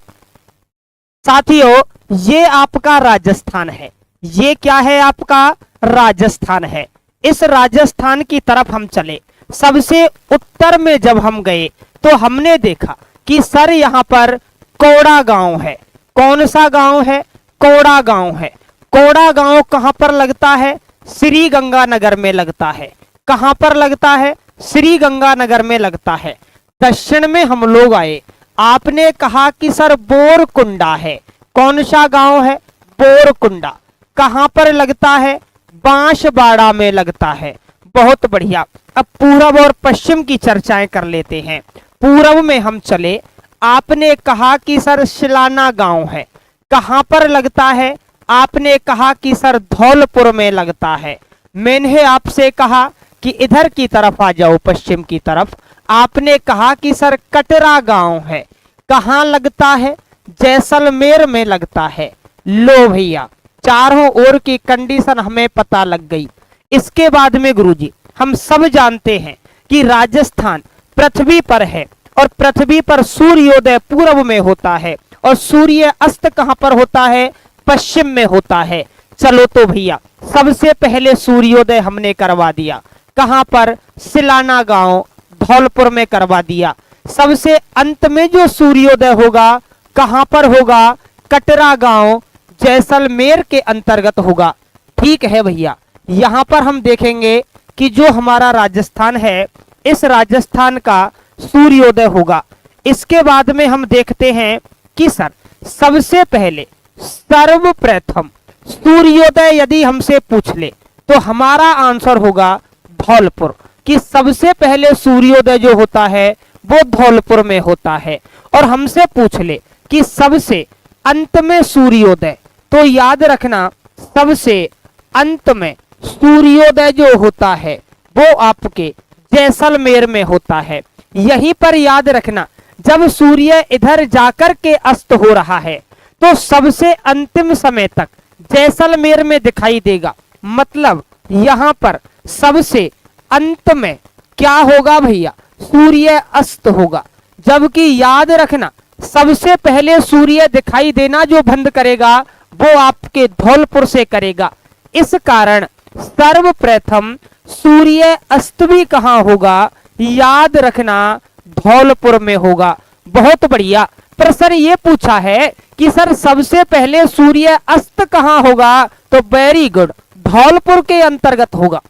साथियों, ये आपका राजस्थान है, ये क्या है? आपका राजस्थान है। इस राजस्थान की तरफ हम चले, सबसे उत्तर में जब हम गए तो हमने देखा कि सर यहाँ पर कोड़ा गांव है। कौन सा गांव है? कोड़ा गांव है। कोड़ा गांव कहां पर लगता है? श्री गंगानगर में लगता है। कहां पर लगता है? श्री गंगानगर में लगता है। दक्षिण में हम लोग आए, आपने कहा कि सर बोरकुंडा है। कौन सा गांव है? बोरकुंडा। कहां पर लगता है? बांसवाड़ा में लगता है। बहुत बढ़िया। अब पूरब और पश्चिम की चर्चाएं कर लेते हैं। पूरब में हम चले, आपने कहा कि सर शिलाना गांव है। कहां पर लगता है? आपने कहा कि सर धौलपुर में लगता है। मैंने आपसे कहा कि इधर की तरफ आ जाओ, पश्चिम की तरफ। आपने कहा कि सर कटरा गांव है। कहां लगता है? जैसलमेर में लगता है। लो भैया, चारों ओर की कंडीशन हमें पता लग गई। इसके बाद में गुरुजी हम सब जानते हैं कि राजस्थान पृथ्वी पर है और पृथ्वी पर सूर्योदय पूर्व में होता है और सूर्य अस्त कहां पर होता है? पश्चिम में होता है। चलो तो भैया, सबसे पहले सूर्योदय हमने करवा दिया। कहां पर? सिलाना गांव धौलपुर में करवा दिया। सबसे अंत में जो सूर्योदय होगा कहां पर होगा? कटरा गांव जैसलमेर के अंतर्गत होगा। ठीक है भैया, यहां पर हम देखेंगे कि जो हमारा राजस्थान है, इस राजस्थान का सूर्योदय होगा। इसके बाद में हम देखते हैं कि सर सबसे पहले सर्वप्रथम सूर्योदय यदि हमसे पूछ ले तो हमारा आंसर होगा धौलपुर, कि सबसे पहले सूर्योदय जो होता है वो धौलपुर में होता है। और हमसे पूछ ले कि सबसे अंत में सूर्योदय, तो याद रखना सबसे अंत में सूर्योदय जो होता है वो आपके जैसलमेर में होता है। यहीं पर याद रखना, जब सूर्य इधर जाकर के अस्त हो रहा है तो सबसे अंतिम समय तक जैसलमेर में दिखाई देगा। मतलब यहां पर सबसे अंत में क्या होगा भैया? सूर्य अस्त होगा। जबकि याद रखना, सबसे पहले सूर्य दिखाई देना जो बंद करेगा वो आपके धौलपुर से करेगा। इस कारण सर्वप्रथम सूर्य अस्त भी कहां होगा? याद रखना धौलपुर में होगा। बहुत बढ़िया। प्रश्न ये पूछा है कि सर सबसे पहले सूर्य अस्त कहां होगा? तो वेरी गुड, धौलपुर के अंतर्गत होगा।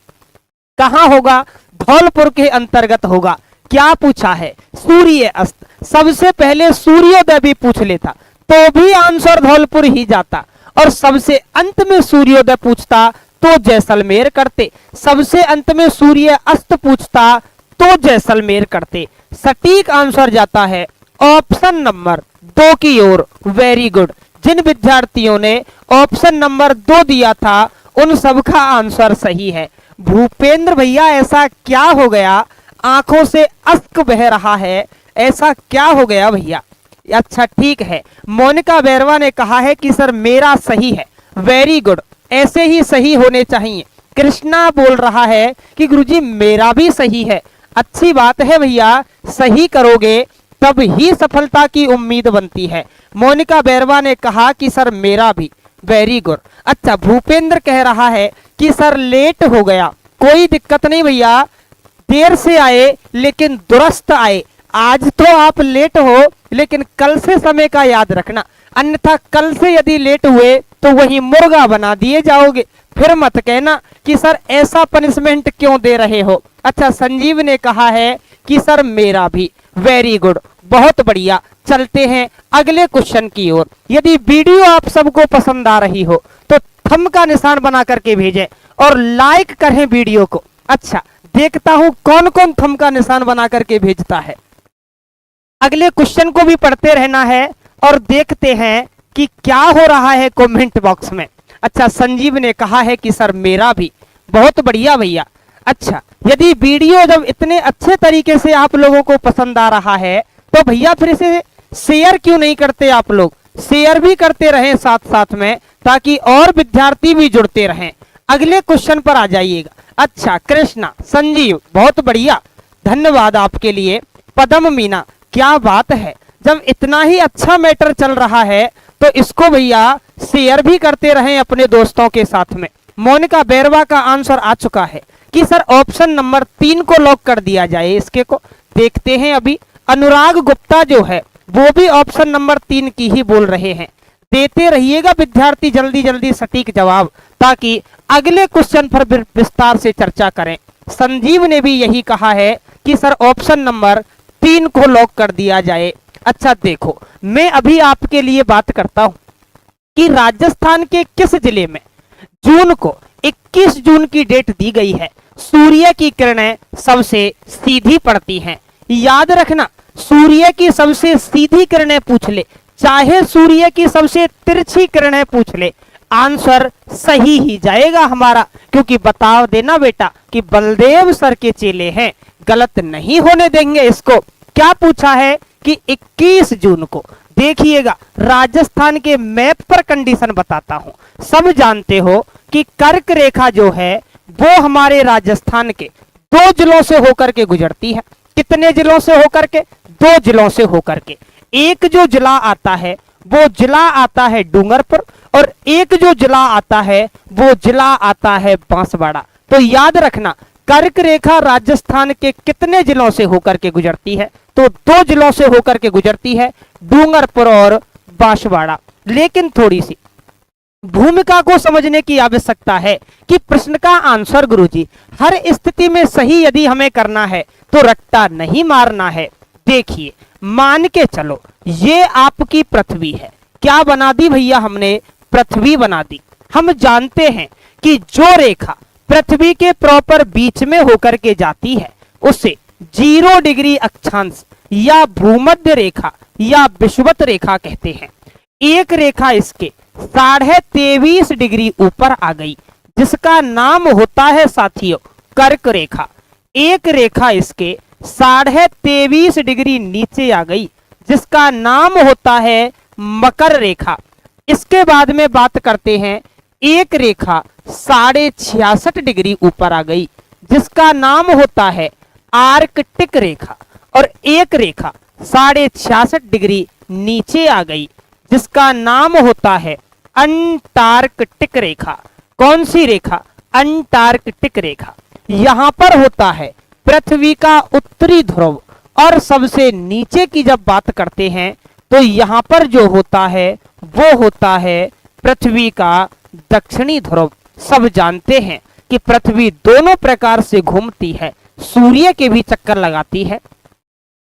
कहां होगा? धौलपुर के अंतर्गत होगा। क्या पूछा है? सूर्य अस्त। सबसे पहले सूर्योदय भी पूछ लेता तो भी आंसर धौलपुर ही जाता, और सबसे अंत में सूर्योदय पूछता तो जैसलमेर करते। सबसे अंत में सूर्य अस्त पूछता तो जैसलमेर करते। सटीक आंसर जाता है ऑप्शन नंबर 2 की ओर। Very good. जिन विद्यार्थियों ने ऑप्शन नंबर 2 दिया था उन सबका आंसर सही है। भूपेंद्र भैया ऐसा क्या हो गया, आंखों से अश्क बह रहा है, ऐसा क्या हो गया भैया? अच्छा ठीक है। मोनिका बैरवा ने कहा है कि सर मेरा सही है। वेरी गुड, ऐसे ही सही होने चाहिए। कृष्णा बोल रहा है कि गुरुजी मेरा भी सही है। अच्छी बात है भैया, सही करोगे तब ही सफलता की उम्मीद बनती है। मोनिका बैरवा ने कहा कि सर मेरा भी। Very good. अच्छा, भूपेंद्र कह रहा है कि सर लेट हो गया। कोई दिक्कत नहीं भैया, देर से आए लेकिन दुरुस्त आए। आज तो आप लेट हो लेकिन कल से समय का याद रखना, अन्यथा कल से यदि लेट हुए तो वही मुर्गा बना दिए जाओगे। फिर मत कहना कि सर ऐसा पनिशमेंट क्यों दे रहे हो। अच्छा, संजीव ने कहा है कि सर मेरा भी। वेरी गुड, बहुत बढ़िया। चलते हैं अगले क्वेश्चन की ओर। यदि वीडियो आप सबको पसंद आ रही हो तो थंब का निशान बना करके भेजें और लाइक करें वीडियो को। अच्छा, देखता हूं कौन कौन थंब का निशान बना करके भेजता है। अगले क्वेश्चन को भी पढ़ते रहना है और देखते हैं कि क्या हो रहा है कमेंट बॉक्स में। अच्छा, संजीव ने कहा है कि सर मेरा भी। बहुत बढ़िया भैया। अच्छा, यदि वीडियो जब इतने अच्छे तरीके से आप लोगों को पसंद आ रहा है तो भैया फिर इसे शेयर क्यों नहीं करते? आप लोग शेयर भी करते रहें साथ साथ में, ताकि और विद्यार्थी भी जुड़ते रहें। अगले क्वेश्चन पर आ जाइएगा। अच्छा, कृष्णा, संजीव, बहुत बढ़िया, धन्यवाद आपके लिए। पदम मीना, क्या बात है, जब इतना ही अच्छा मैटर चल रहा है तो इसको भैया शेयर भी करते रहें अपने दोस्तों के साथ में। मोनिका बैरवा का आंसर आ चुका है कि सर ऑप्शन नंबर 3 को लॉक कर दिया जाए। इसके को देखते हैं। अभी अनुराग गुप्ता जो है वो भी ऑप्शन नंबर 3 की ही बोल रहे हैं। देते रहिएगा विद्यार्थी जल्दी जल्दी सटीक जवाब, ताकि अगले क्वेश्चन पर विस्तार से चर्चा करें। संजीव ने भी यही कहा है कि सर ऑप्शन नंबर 3 को लॉक कर दिया जाए। अच्छा देखो, मैं अभी आपके लिए बात करता हूं कि राजस्थान के किस जिले में जून को 21 जून की डेट दी गई है, सूर्य की किरणें सबसे सीधी पड़ती हैं। याद रखना, सूर्य की सबसे सीधी किरणें पूछ ले, चाहे सूर्य की सबसे तिरछी किरणें पूछ ले, आंसर सही ही जाएगा हमारा। क्योंकि बता देना बेटा कि बलदेव सर के चेले हैं, गलत नहीं होने देंगे इसको। क्या पूछा है कि 21 जून को। देखिएगा, राजस्थान के मैप पर कंडीशन बताता हूं। सब जानते हो कि कर्क रेखा जो है वो हमारे राजस्थान के 2 जिलों से होकर के गुजरती है। कितने जिलों से होकर के? 2 जिलों से होकर के। एक जो जिला आता है वो जिला आता है डूंगरपुर, और एक जो जिला आता है वो जिला आता है बांसवाड़ा। तो याद रखना, कर्क रेखा राजस्थान के कितने जिलों से होकर के गुजरती है? तो 2 जिलों से होकर के गुजरती है, डूंगरपुर और बांसवाड़ा। लेकिन थोड़ी सी भूमिका को समझने की आवश्यकता है कि प्रश्न का आंसर गुरुजी हर स्थिति में सही यदि हमें करना है तो रट्टा नहीं मारना है। देखिए, मान के चलो ये आपकी पृथ्वी है। क्या बना दी भैया हमने? पृथ्वी बना दी। हम जानते हैं कि जो रेखा पृथ्वी के प्रॉपर बीच में होकर के जाती है उसे 0 डिग्री अक्षांश या भूमध्य रेखा या विषुवत रेखा कहते हैं। एक रेखा इसके 23.5 डिग्री ऊपर आ गई जिसका नाम होता है साथियों कर्क रेखा। एक रेखा इसके 23.5 डिग्री नीचे आ गई जिसका नाम होता है मकर रेखा। इसके बाद में बात करते हैं, एक रेखा 66.5 डिग्री ऊपर आ गई जिसका नाम होता है आर्कटिक रेखा, और एक रेखा 66.5 डिग्री नीचे आ गई जिसका नाम होता है अंटार्कटिक रेखा। कौन सी रेखा? अंटार्कटिक रेखा। यहां पर होता है पृथ्वी का उत्तरी ध्रुव, और सबसे नीचे की जब बात करते हैं तो यहां पर जो होता है वो होता है पृथ्वी का दक्षिणी ध्रुव। सब जानते हैं कि पृथ्वी दोनों प्रकार से घूमती है, सूर्य के भी चक्कर लगाती है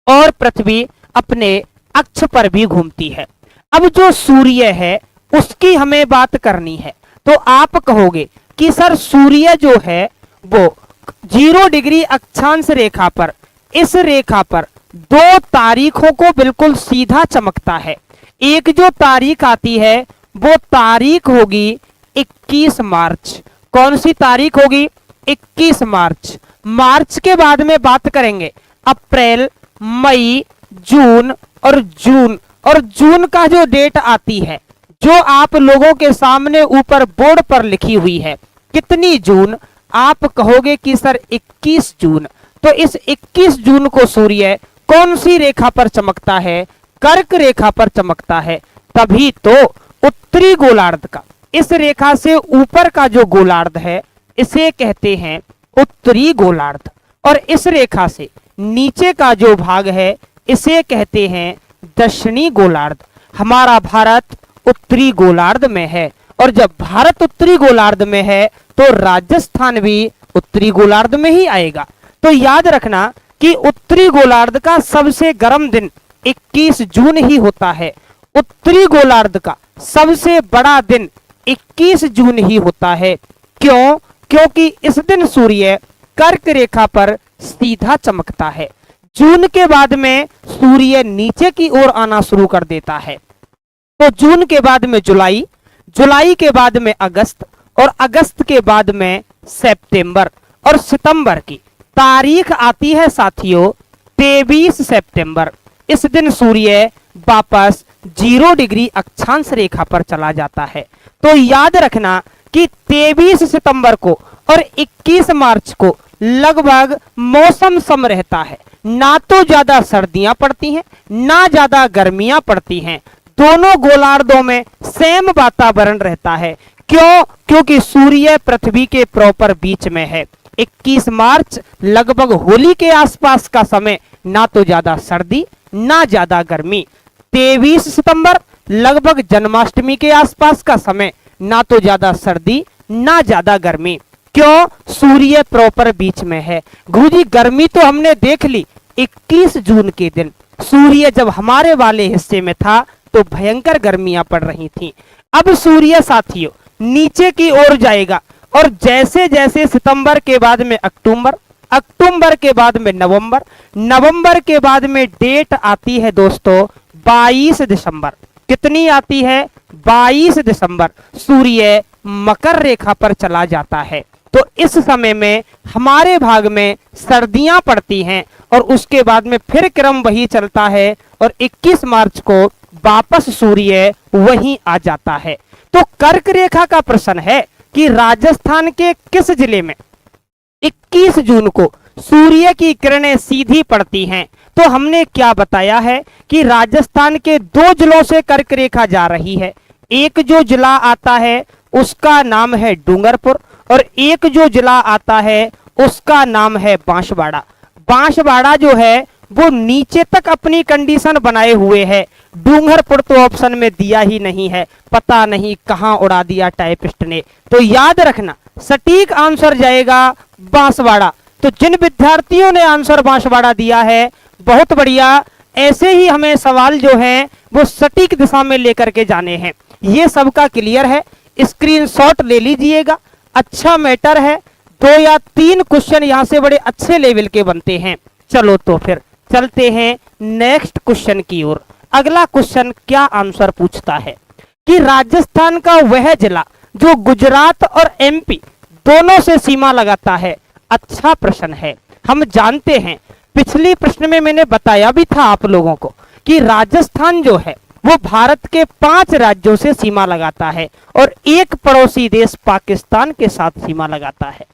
और पृथ्वी अपने अक्ष पर भी घूमती है। अब जो सूर्य है उसकी हमें बात करनी है तो आप कहोगे कि सर सूर्य जो है वो 0 डिग्री अक्षांश रेखा पर, इस रेखा पर 2 तारीखों को बिल्कुल सीधा चमकता है। एक जो तारीख आती है वो तारीख होगी 21 मार्च। कौन सी तारीख होगी? 21 मार्च। मार्च के बाद में बात करेंगे अप्रैल, मई, जून और जून। और जून का जो डेट आती है, जो आप लोगों के सामने ऊपर बोर्ड पर लिखी हुई है, कितनी जून? आप कहोगे कि सर 21 जून। तो इस 21 जून को सूर्य कौन सी रेखा पर चमकता है? कर्क रेखा पर चमकता है। तभी तो उत्तरी गोलार्ध का, इस रेखा से ऊपर का जो गोलार्ध है इसे कहते हैं उत्तरी गोलार्ध, और इस रेखा से नीचे का जो भाग है इसे कहते हैं दक्षिणी गोलार्ध। हमारा भारत उत्तरी गोलार्ध में है, और जब भारत उत्तरी गोलार्ध में है तो राजस्थान भी उत्तरी गोलार्ध में ही आएगा। तो याद रखना कि उत्तरी गोलार्ध का सबसे गर्म दिन 21 जून ही होता है। उत्तरी गोलार्ध का सबसे बड़ा दिन 21 जून ही होता है। क्यों? क्योंकि इस दिन सूर्य कर्क रेखा पर सीधा चमकता है। जून के बाद में सूर्य नीचे की ओर आना शुरू कर देता है। तो जून के बाद में जुलाई, जुलाई के बाद में अगस्त, और अगस्त के बाद में सितंबर, और सितंबर की तारीख आती है साथियों 23 सितंबर। इस दिन सूर्य वापस 0 डिग्री अक्षांश रेखा पर चला जाता है। तो याद रखना कि 23 सितंबर को और 21 मार्च को लगभग मौसम सम रहता है। ना तो ज्यादा सर्दियां पड़ती हैं, ना ज्यादा गर्मियां पड़ती हैं। दोनों गोलार्धों में सेम वातावरण रहता है। क्यों? क्योंकि सूर्य पृथ्वी के प्रॉपर बीच में है। 21 मार्च लगभग होली के आसपास का समय, ना तो ज्यादा सर्दी ना ज्यादा गर्मी। 23 सितंबर लगभग जन्माष्टमी के आसपास का समय, ना तो ज्यादा सर्दी ना ज्यादा गर्मी। क्यों? सूर्य प्रॉपर बीच में है। गुरुजी गर्मी तो हमने देख ली 21 जून के दिन, सूर्य जब हमारे वाले हिस्से में था तो भयंकर गर्मियां पड़ रही थीं। अब सूर्य साथियों नीचे की ओर जाएगा, और जैसे जैसे सितंबर के बाद में अक्टूबर, अक्टूबर के बाद में नवंबर, नवंबर के बाद में डेट आती है दोस्तों 22 दिसंबर। कितनी आती है? 22 दिसंबर। सूर्य मकर रेखा पर चला जाता है। तो इस समय में हमारे भाग में सर्दियां पड़ती हैं, और उसके बाद में फिर क्रम वही चलता है, और 21 मार्च को वापस सूर्य वहीं आ जाता है। तो कर्क रेखा का प्रश्न है कि राजस्थान के किस जिले में 21 जून को सूर्य की किरणें सीधी पड़ती हैं? तो हमने क्या बताया है कि राजस्थान के 2 जिलों से कर्क रेखा जा रही है। एक जो जिला आता है उसका नाम है डूंगरपुर, और एक जो जिला आता है उसका नाम है बांसवाड़ा। बांसवाड़ा जो है वो नीचे तक अपनी कंडीशन बनाए हुए है। डूंगरपुर तो ऑप्शन में दिया ही नहीं है, पता नहीं कहां उड़ा दिया टाइपिस्ट ने। तो याद रखना सटीक आंसर जाएगा बांसवाड़ा। तो जिन विद्यार्थियों ने आंसर बांसवाड़ा दिया है बहुत बढ़िया, ऐसे ही हमें सवाल जो हैं वो सटीक दिशा में लेकर के जाने हैं। ये सबका क्लियर है, स्क्रीनशॉट ले लीजिएगा। अच्छा मैटर है, 2 या 3 क्वेश्चन यहां से बड़े अच्छे लेवल के बनते हैं। चलो तो फिर चलते हैं नेक्स्ट क्वेश्चन की ओर। अगला क्वेश्चन क्या आंसर पूछता है कि राजस्थान का वह जिला जो गुजरात और एमपी दोनों से सीमा लगाता है। अच्छा प्रश्न है, हम जानते हैं पिछली प्रश्न में मैंने बताया भी था आप लोगों को कि राजस्थान जो है वो भारत के 5 राज्यों से सीमा लगाता है, और एक पड़ोसी देश पाकिस्तान के साथ सीमा लगाता है।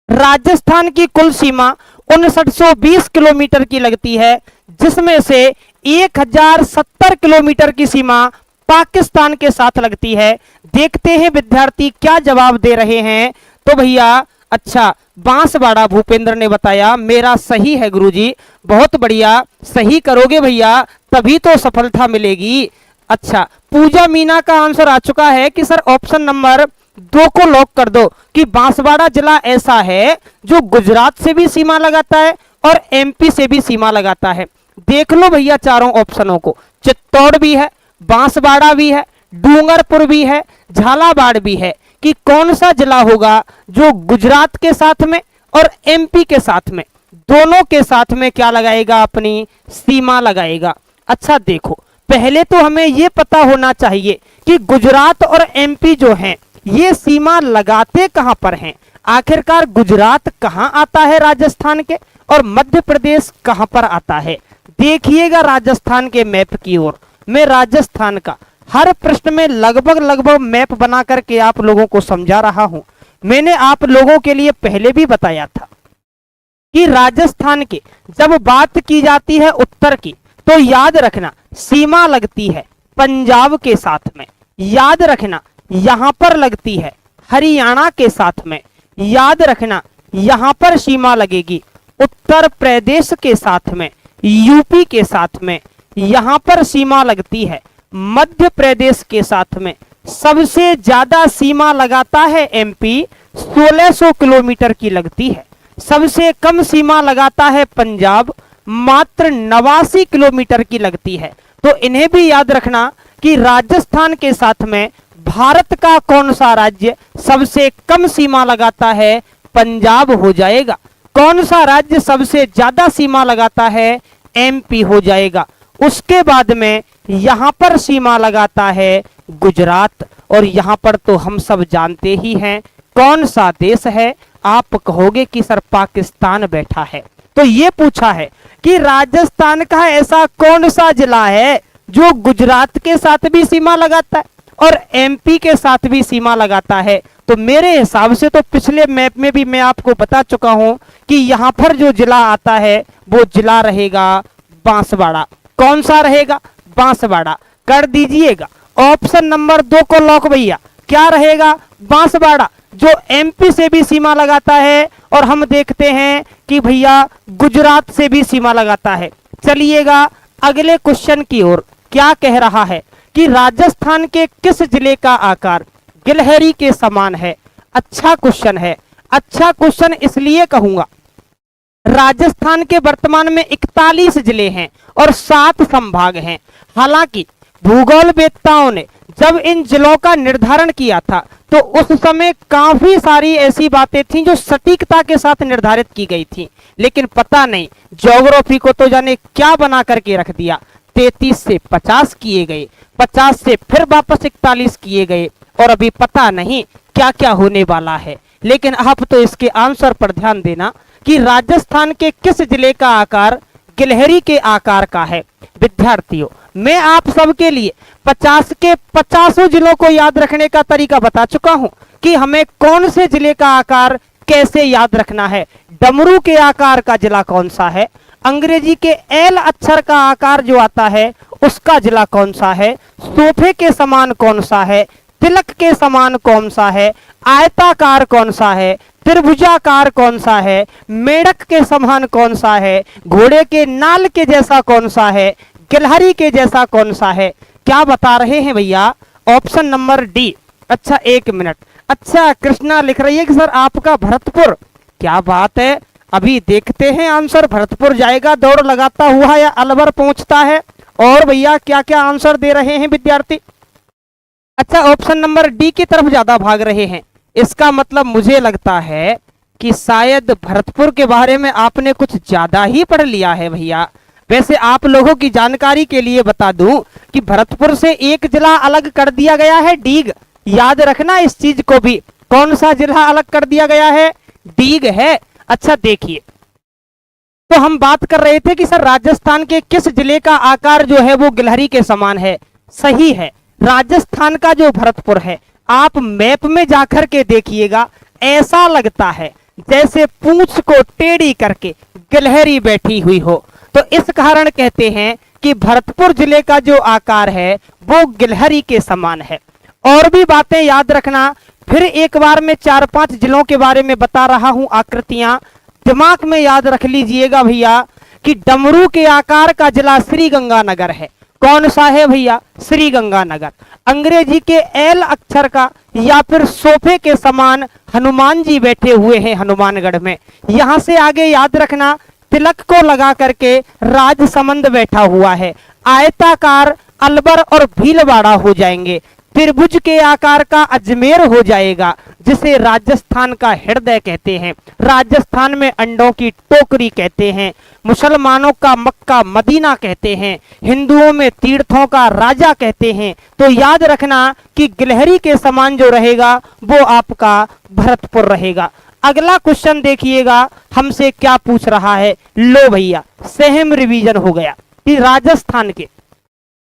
राजस्थान की कुल सीमा 5920 किलोमीटर की लगती है, जिसमें से 1070 किलोमीटर की सीमा पाकिस्तान के साथ लगती है। देखते हैं विद्यार्थी क्या जवाब दे रहे हैं। तो भैया अच्छा बांसवाड़ा भूपेंद्र ने बताया, मेरा सही है गुरुजी, बहुत बढ़िया, सही करोगे भैया तभी तो सफलता मिलेगी। अच्छा पूजा मीना का आंसर आ चुका है कि सर ऑप्शन नंबर 2 को लॉक कर दो कि बांसवाड़ा जिला ऐसा है जो गुजरात से भी सीमा लगाता है और एमपी से भी सीमा लगाता है। देख लो भैया चारों ऑप्शनों को, चित्तौड़ भी है, बांसवाड़ा भी है, डूंगरपुर भी है, झालावाड़ भी है। कि कौन सा जिला होगा जो गुजरात के साथ में और एमपी के साथ में, दोनों के साथ में क्या लगाएगा, अपनी सीमा लगाएगा। अच्छा देखो, पहले तो हमें यह पता होना चाहिए कि गुजरात और एमपी जो हैं ये सीमा लगाते कहां पर हैं। आखिरकार गुजरात कहां आता है राजस्थान के, और मध्य प्रदेश कहां पर आता है। देखिएगा राजस्थान के मैप की ओर। मैं राजस्थान का हर प्रश्न में लगभग मैप बना करके आप लोगों को समझा रहा हूं। मैंने आप लोगों के लिए पहले भी बताया था कि राजस्थान की जब बात की जाती है उत्तर की, तो याद रखना सीमा लगती है पंजाब के साथ में, याद रखना यहां पर लगती है हरियाणा के साथ में, याद रखना यहां पर सीमा लगेगी उत्तर प्रदेश के साथ में, यूपी के साथ में, यहां पर सीमा लगती है मध्य प्रदेश के साथ में। सबसे ज्यादा सीमा लगाता है एमपी, 1600 किलोमीटर की लगती है। सबसे कम सीमा लगाता है पंजाब, मात्र 89 किलोमीटर की लगती है। तो इन्हें भी याद रखना कि राजस्थान के साथ में भारत का कौन सा राज्य सबसे कम सीमा लगाता है, पंजाब हो जाएगा। कौन सा राज्य सबसे ज्यादा सीमा लगाता है, एमपी हो जाएगा। उसके बाद में यहां पर सीमा लगाता है गुजरात, और यहां पर तो हम सब जानते ही हैं कौन सा देश है। आप कहोगे कि सर पाकिस्तान बैठा है। तो ये पूछा है कि राजस्थान का ऐसा कौन सा जिला है जो गुजरात के साथ भी सीमा लगाता है और एमपी के साथ भी सीमा लगाता है। तो मेरे हिसाब से तो पिछले मैप में भी मैं आपको बता चुका हूं कि यहां पर जो जिला आता है वो जिला रहेगा बांसवाड़ा। कौन सा रहेगा, बांसवाड़ा। कर दीजिएगा ऑप्शन नंबर 2 को लॉक भैया। क्या रहेगा, बांसवाड़ा, जो एमपी से भी सीमा लगाता है और हम देखते हैं कि भैया गुजरात से भी सीमा लगाता है। चलिएगा अगले क्वेश्चन की ओर। क्या कह रहा है कि राजस्थान के किस जिले का आकार गिलहरी के समान है। अच्छा क्वेश्चन है। अच्छा क्वेश्चन इसलिए कहूंगा, राजस्थान के वर्तमान में 41 जिले हैं और 7 संभाग हैं। हालांकि भूगोलवेत्ताओं ने जब इन जिलों का निर्धारण किया था तो उस समय काफी सारी ऐसी बातें थीं जो सटीकता के साथ निर्धारित की गई थी, लेकिन पता नहीं ज्योग्राफी को तो जाने क्या बना करके रख दिया। 33 से 50 किए गए, 50 से फिर वापस 41 किए गए, और अभी पता नहीं क्या क्या होने वाला है। लेकिन आप तो इसके आंसर पर ध्यान देना कि राजस्थान के किस जिले का आकार गिलहरी के आकार का है। विद्यार्थियों, मैं आप सबके लिए 50 के 50 जिलों को याद रखने का तरीका बता चुका हूं कि हमें कौन से जिले का आकार कैसे याद रखना है। डमरू के आकार का जिला कौन सा है, अंग्रेजी के एल अक्षर का आकार जो आता है उसका जिला कौन सा है, सोफे के समान कौन सा है, तिलक के समान कौन सा है, आयताकार कौन सा है, त्रिभुजाकार कौन सा है, मेढक के समान कौन सा है, घोड़े के नाल के जैसा कौन सा है, गिलहरी के जैसा कौन सा है। क्या बता रहे हैं भैया, ऑप्शन नंबर डी। अच्छा 1 मिनट। अच्छा कृष्णा लिख रही है कि सर आपका भरतपुर। क्या बात है, अभी देखते हैं आंसर भरतपुर जाएगा दौड़ लगाता हुआ या अलवर पहुंचता है। और भैया क्या क्या आंसर दे रहे हैं विद्यार्थी। अच्छा ऑप्शन नंबर डी की तरफ ज्यादा भाग रहे हैं। इसका मतलब मुझे लगता है कि शायद भरतपुर के बारे में आपने कुछ ज्यादा ही पढ़ लिया है भैया। वैसे आप लोगों की जानकारी के लिए बता दूं कि भरतपुर से एक जिला अलग कर दिया गया है, डीग। याद रखना इस चीज को भी। कौन सा जिला अलग कर दिया गया है, डीग है। अच्छा देखिए, तो हम बात कर रहे थे कि सर राजस्थान के किस जिले का आकार जो है वो गिलहरी के समान है। सही है, राजस्थान का जो भरतपुर है, आप मैप में जाकर के देखिएगा, ऐसा लगता है जैसे पूंछ को टेढ़ी करके गिलहरी बैठी हुई हो। तो इस कारण कहते हैं कि भरतपुर जिले का जो आकार है वो गिलहरी के समान है। और भी बातें याद रखना, फिर एक बार मैं 4-5 जिलों के बारे में बता रहा हूं। आकृतियां दिमाग में याद रख लीजिएगा भैया कि डमरू के आकार का जिला श्री गंगानगर है। कौन सा है भैया, श्री गंगानगर। अंग्रेजी के एल अक्षर का या फिर सोफे के समान हनुमान जी बैठे हुए हैं हनुमानगढ़ में। यहां से आगे याद रखना, तिलक को लगा करके राजसमंद बैठा हुआ है। आयताकार अलवर और भीलवाड़ा हो जाएंगे। त्रिभुज के आकार का अजमेर हो जाएगा, जिसे राजस्थान का हृदय कहते हैं। राजस्थान में अंडों की टोकरी कहते हैं, मुसलमानों का मक्का मदीना कहते हैं, हिंदुओं में तीर्थों का राजा कहते हैं। तो याद रखना कि गिलहरी के समान जो रहेगा वो आपका भरतपुर रहेगा। अगला क्वेश्चन देखिएगा हमसे क्या पूछ रहा है। लो भैया, सेम रिवीजन हो गया कि राजस्थान के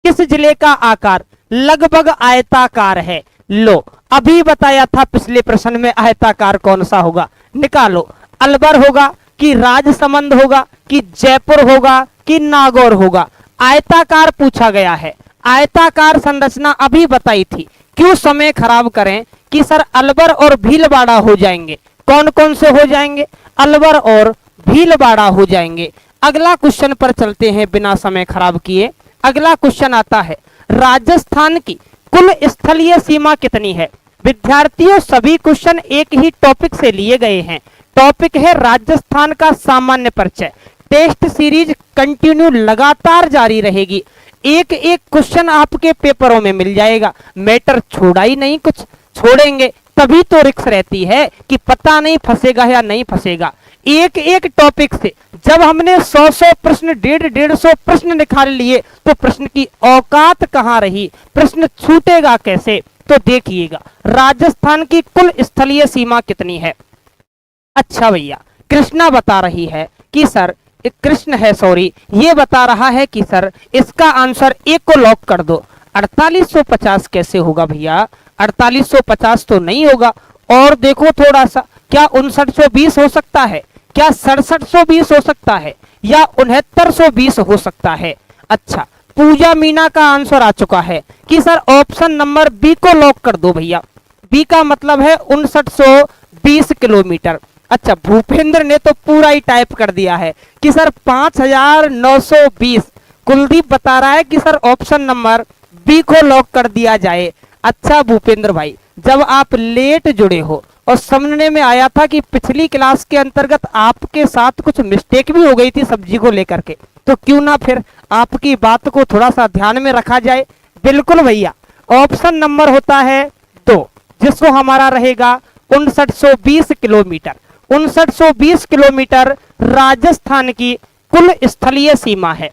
किस जिले का आकार लगभग आयताकार है। लो, अभी बताया था पिछले प्रश्न में आयताकार कौन सा होगा, निकालो। अलवर होगा कि राजसमंद होगा कि जयपुर होगा कि नागौर होगा। आयताकार पूछा गया है, आयताकार संरचना अभी बताई थी। क्यों समय खराब करें कि सर अलवर और भीलवाड़ा हो जाएंगे। कौन कौन से हो जाएंगे? अलवर और भीलवाड़ा हो जाएंगे। अगला क्वेश्चन पर चलते हैं बिना समय खराब किए। अगला क्वेश्चन आता है, राजस्थान की कुल स्थलीय सीमा कितनी है? विद्यार्थियों, सभी क्वेश्चन एक ही टॉपिक से लिए गए हैं। टॉपिक है राजस्थान का सामान्य परिचय। टेस्ट सीरीज कंटिन्यू लगातार जारी रहेगी। एक एक क्वेश्चन आपके पेपरों में मिल जाएगा। मैटर छोड़ा ही नहीं, कुछ छोड़ेंगे तभी तो रिस्क रहती है कि पता नहीं फंसेगा या नहीं फंसेगा। एक एक टॉपिक से जब हमने 100 प्रश्न 150 प्रश्न निकाल लिए तो प्रश्न की औकात कहां रही, प्रश्न छूटेगा कैसे। तो देखिएगा राजस्थान की कुल स्थलीय सीमा कितनी है। अच्छा भैया, कृष्णा बता रही है कि सर कृष्ण है, सॉरी, ये बता रहा है कि सर इसका आंसर एक को लॉक कर दो। 4850 कैसे होगा भैया? 4850 तो नहीं होगा। और देखो थोड़ा सा, क्या 5920 हो सकता है? क्या 6720 हो सकता है? या 6920 हो सकता है? अच्छा, पूजा मीना का आंसर आ चुका है कि सर ऑप्शन नंबर बी को लॉक कर दो भैया। बी का मतलब है 5920 किलोमीटर। अच्छा, भूपेंद्र ने तो पूरा ही टाइप कर दिया है कि सर 5920। कुलदीप बता रहा है कि सर ऑप्शन नंबर बी को लॉक कर दिया जाए। अच्छा भूपेंद्र भाई, जब आप लेट जुड़े हो और समझने में आया था कि पिछली क्लास के अंतर्गत आपके साथ कुछ मिस्टेक भी हो गई थी सब्जी को लेकर के, तो क्यों ना फिर आपकी बात को थोड़ा सा ध्यान में रखा जाए। बिल्कुल भैया, ऑप्शन नंबर होता है 2, जिसको हमारा रहेगा 5920 किलोमीटर। 5920 किलोमीटर राजस्थान की कुल स्थलीय सीमा है।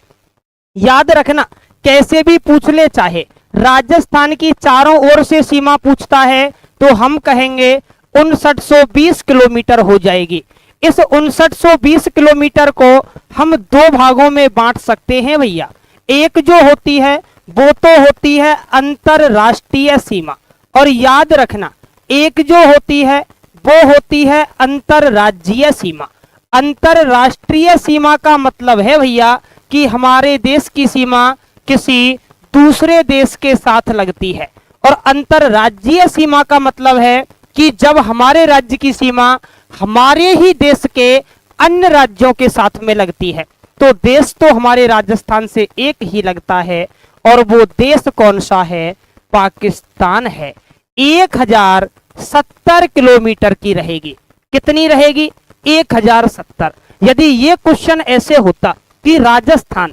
याद रखना, कैसे भी पूछ ले, चाहे राजस्थान की चारों ओर से सीमा पूछता है तो हम कहेंगे 5920 किलोमीटर हो जाएगी। इस 5920 किलोमीटर को हम दो भागों में बांट सकते हैं भैया। एक जो होती है वो तो होती है अंतरराष्ट्रीय सीमा, और याद रखना एक जो होती है वो होती है अंतरराज्यीय सीमा। अंतरराष्ट्रीय सीमा का मतलब है भैया कि हमारे देश की सीमा किसी दूसरे देश के साथ लगती है, और अंतरराज्यीय सीमा का मतलब है कि जब हमारे राज्य की सीमा हमारे ही देश के अन्य राज्यों के साथ में लगती है। तो देश तो हमारे राजस्थान से एक ही लगता है, और वो देश कौन सा है? पाकिस्तान है। 1070 किलोमीटर की रहेगी। कितनी रहेगी? 1070। यदि ये क्वेश्चन ऐसे होता कि राजस्थान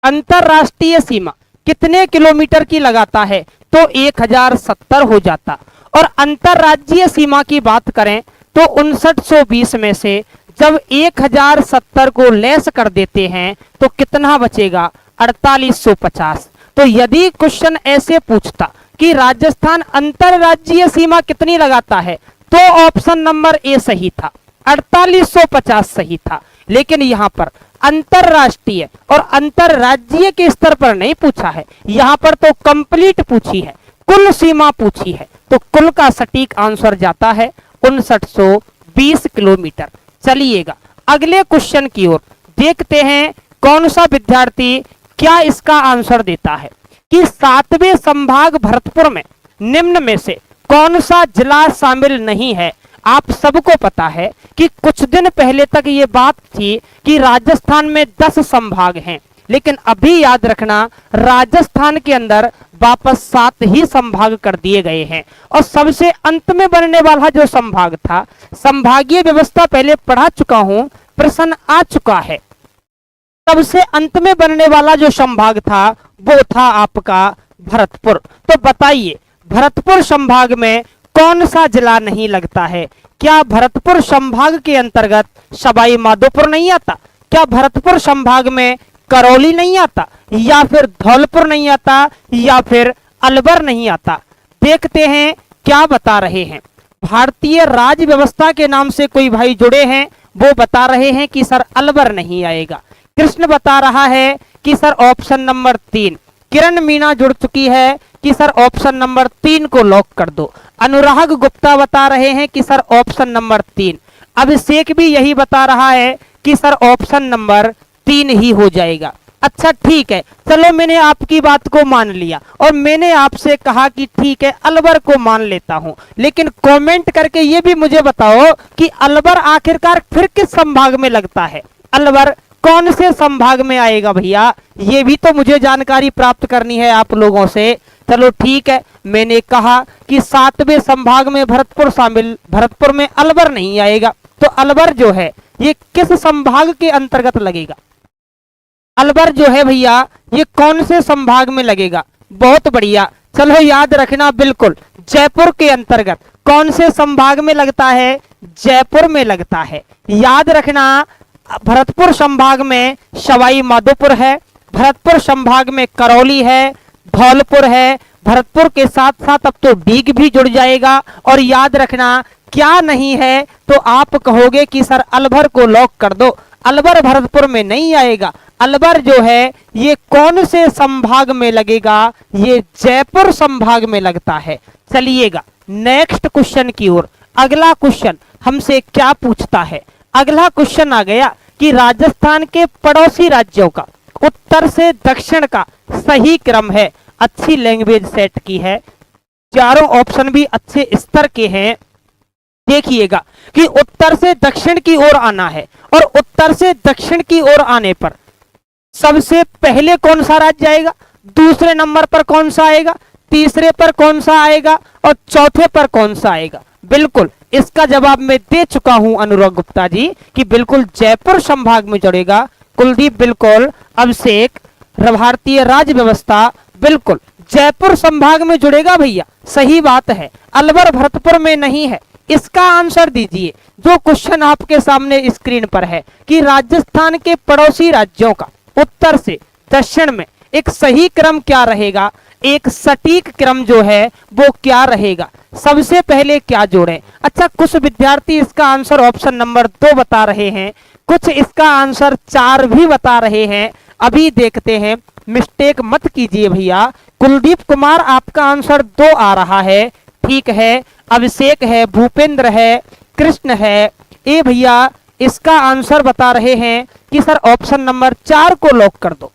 अंतरराष्ट्रीय सीमा कितने किलोमीटर की लगाता है तो 1070 हो जाता, और अंतरराज्यीय सीमा की बात करें तो 5920 में से जब 1070 को लेस कर देते हैं तो कितना बचेगा? 4850। तो यदि क्वेश्चन ऐसे पूछता कि राजस्थान अंतरराज्यीय सीमा कितनी लगाता है तो ऑप्शन नंबर ए सही था, 4850 सही था। लेकिन यहाँ पर अंतरराष्ट्रीय और अंतरराज्यीय के स्तर पर नहीं पूछा है, यहाँ पर तो कंप्लीट पूछी है, कुल सीमा पूछी है। तो कुल का सटीक आंसर जाता है 5920 किलोमीटर। चलिएगा अगले क्वेश्चन की ओर देखते हैं कौन सा विद्यार्थी क्या इसका आंसर देता है कि 7वें संभाग भरतपुर में निम्न में से कौन सा जिला शामिल नहीं है। आप सबको पता है कि कुछ दिन पहले तक ये बात थी कि राजस्थान में 10 संभाग हैं, लेकिन अभी याद रखना राजस्थान के अंदर वापस 7 ही संभाग कर दिए गए हैं। और सबसे अंत में बनने वाला जो संभाग था, संभागीय व्यवस्था पहले पढ़ा चुका हूं, प्रश्न आ चुका है। सबसे अंत में बनने वाला जो संभाग था वो था आपका भरतपुर। तो बताइए भरतपुर संभाग में कौन सा जिला नहीं लगता है? क्या भरतपुर संभाग के अंतर्गत सवाई माधोपुर नहीं आता? क्या भरतपुर संभाग में करौली नहीं आता, या फिर धौलपुर नहीं आता, या फिर अलवर नहीं आता? देखते हैं क्या बता रहे हैं। भारतीय राज्य व्यवस्था के नाम से कोई भाई जुड़े हैं, वो बता रहे हैं कि सर अलवर नहीं आएगा। कृष्ण बता रहा है कि सर ऑप्शन नंबर 3। किरण मीना जुड़ चुकी है कि सर ऑप्शन नंबर 3 को लॉक कर दो। अनुराग गुप्ता बता रहे हैं कि सर ऑप्शन नंबर 3। अभिषेक भी यही बता रहा है कि सर ऑप्शन नंबर 3 ही हो जाएगा। अच्छा ठीक है, चलो मैंने आपकी बात को मान लिया और मैंने आपसे कहा कि ठीक है अलवर को मान लेता हूं, लेकिन कमेंट करके ये भी मुझे बताओ कि अलवर आखिरकार फिर किस संभाग में लगता है? अलवर कौन से संभाग में आएगा भैया? ये भी तो मुझे जानकारी प्राप्त करनी है आप लोगों से। चलो ठीक है, मैंने कहा कि 7वें संभाग में भरतपुर शामिल, भरतपुर में अलवर नहीं आएगा। तो अलवर जो है ये किस संभाग के अंतर्गत लगेगा? अलवर जो है भैया ये कौन से संभाग में लगेगा? बहुत बढ़िया, चलो याद रखना बिल्कुल जयपुर के अंतर्गत। कौन से संभाग में लगता है? जयपुर में लगता है। याद रखना भरतपुर संभाग में सवाई माधोपुर है, भरतपुर संभाग में करौली है, धौलपुर है। भरतपुर के साथ साथ अब तो डीग भी जुड़ जाएगा। और याद रखना क्या नहीं है तो आप कहोगे कि सर अलवर को लॉक कर दो। अलवर भरतपुर में नहीं आएगा। अलवर जो है ये कौन से संभाग में लगेगा? ये जयपुर संभाग में लगता है। चलिएगा नेक्स्ट क्वेश्चन की ओर। अगला क्वेश्चन हमसे क्या पूछता है? अगला क्वेश्चन आ गया कि राजस्थान के पड़ोसी राज्यों का उत्तर से दक्षिण का सही क्रम है। अच्छी लैंग्वेज सेट की है, चारों ऑप्शन भी अच्छे स्तर के हैं। देखिएगा कि उत्तर से दक्षिण की ओर आना है और उत्तर से दक्षिण की ओर आने पर सबसे पहले कौन सा राज्य आएगा, दूसरे नंबर पर कौन सा आएगा, तीसरे पर कौन सा आएगा और चौथे पर कौन सा आएगा? बिल्कुल इसका जवाब मैं दे चुका हूं अनुराग गुप्ता जी कि बिल्कुल जयपुर संभाग में जुड़ेगा। कुलदीप बिल्कुल, अभिषेक भारतीय राज्य व्यवस्था बिल्कुल जयपुर संभाग में जुड़ेगा भैया, सही बात है। अलवर भरतपुर में नहीं है। इसका आंसर दीजिए जो क्वेश्चन आपके सामने स्क्रीन पर है कि राजस्थान के पड़ोसी राज्यों का उत्तर से दक्षिण में एक सही क्रम क्या रहेगा, एक सटीक क्रम जो है वो क्या रहेगा, सबसे पहले क्या जोड़ें? अच्छा कुछ विद्यार्थी इसका आंसर ऑप्शन नंबर 2 बता रहे हैं, कुछ इसका आंसर 4 भी बता रहे हैं। अभी देखते हैं, मिस्टेक मत कीजिए भैया। कुलदीप कुमार आपका आंसर 2 आ रहा है, ठीक है। अभिषेक है, भूपेंद्र है, कृष्ण है। ए भैया इसका आंसर बता रहे हैं कि सर ऑप्शन नंबर 4 को लॉक कर दो।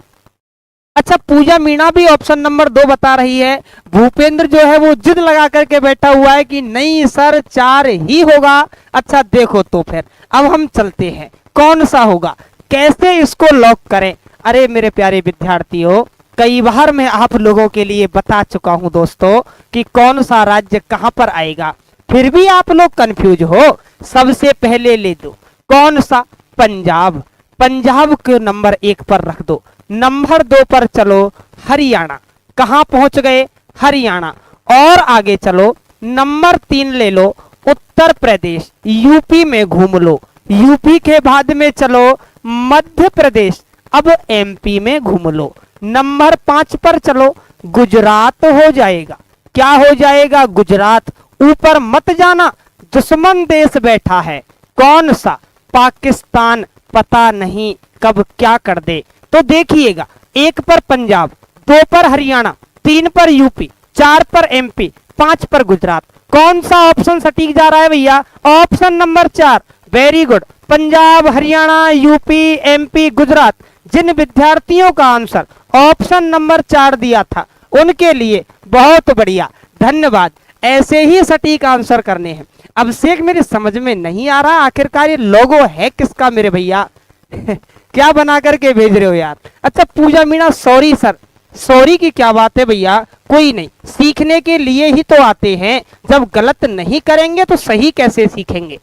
अच्छा पूजा मीणा भी ऑप्शन नंबर 2 बता रही है। भूपेंद्र जो है वो जिद लगा करके बैठा हुआ है कि नहीं सर 4 ही होगा। अच्छा देखो तो फिर अब हम चलते हैं, कौन सा होगा, कैसे इसको लॉक करें? अरे मेरे प्यारे विद्यार्थियों, कई बार मैं आप लोगों के लिए बता चुका हूं दोस्तों कि कौन सा राज्य कहां पर आएगा, फिर भी आप लोग कंफ्यूज हो। सबसे पहले ले दो कौन सा, पंजाब। पंजाब को नंबर 1 पर रख दो। नंबर 2 पर चलो हरियाणा। कहां पहुंच गए? हरियाणा। और आगे चलो नंबर 3 ले लो उत्तर प्रदेश, यूपी में घूम लो। यूपी के बाद में चलो मध्य प्रदेश, अब एमपी में घूम लो। नंबर 5 पर चलो गुजरात हो जाएगा। क्या हो जाएगा? गुजरात। ऊपर मत जाना, दुश्मन देश बैठा है। कौन सा? पाकिस्तान। पता नहीं कब क्या कर दे। तो देखिएगा 1 पर पंजाब, 2 पर हरियाणा, 3 पर यूपी, 4 पर एमपी, 5 पर गुजरात। कौन सा ऑप्शन सटीक जा रहा है भैया? Option number 4। Very good. Punjab, Haryana, UP, MP, Gujarat. जिन विद्यार्थियों का आंसर ऑप्शन नंबर 4 दिया था उनके लिए बहुत बढ़िया, धन्यवाद। ऐसे ही सटीक आंसर करने हैं। अभिषेक मेरी समझ में नहीं आ रहा आखिरकार ये लोगो है किसका मेरे भैया? क्या बना करके भेज रहे हो यार? अच्छा पूजा मीणा सॉरी सर, सॉरी की क्या बात है भैया, कोई नहीं, सीखने के लिए ही तो आते हैं। जब गलत नहीं करेंगे तो सही कैसे सीखेंगे?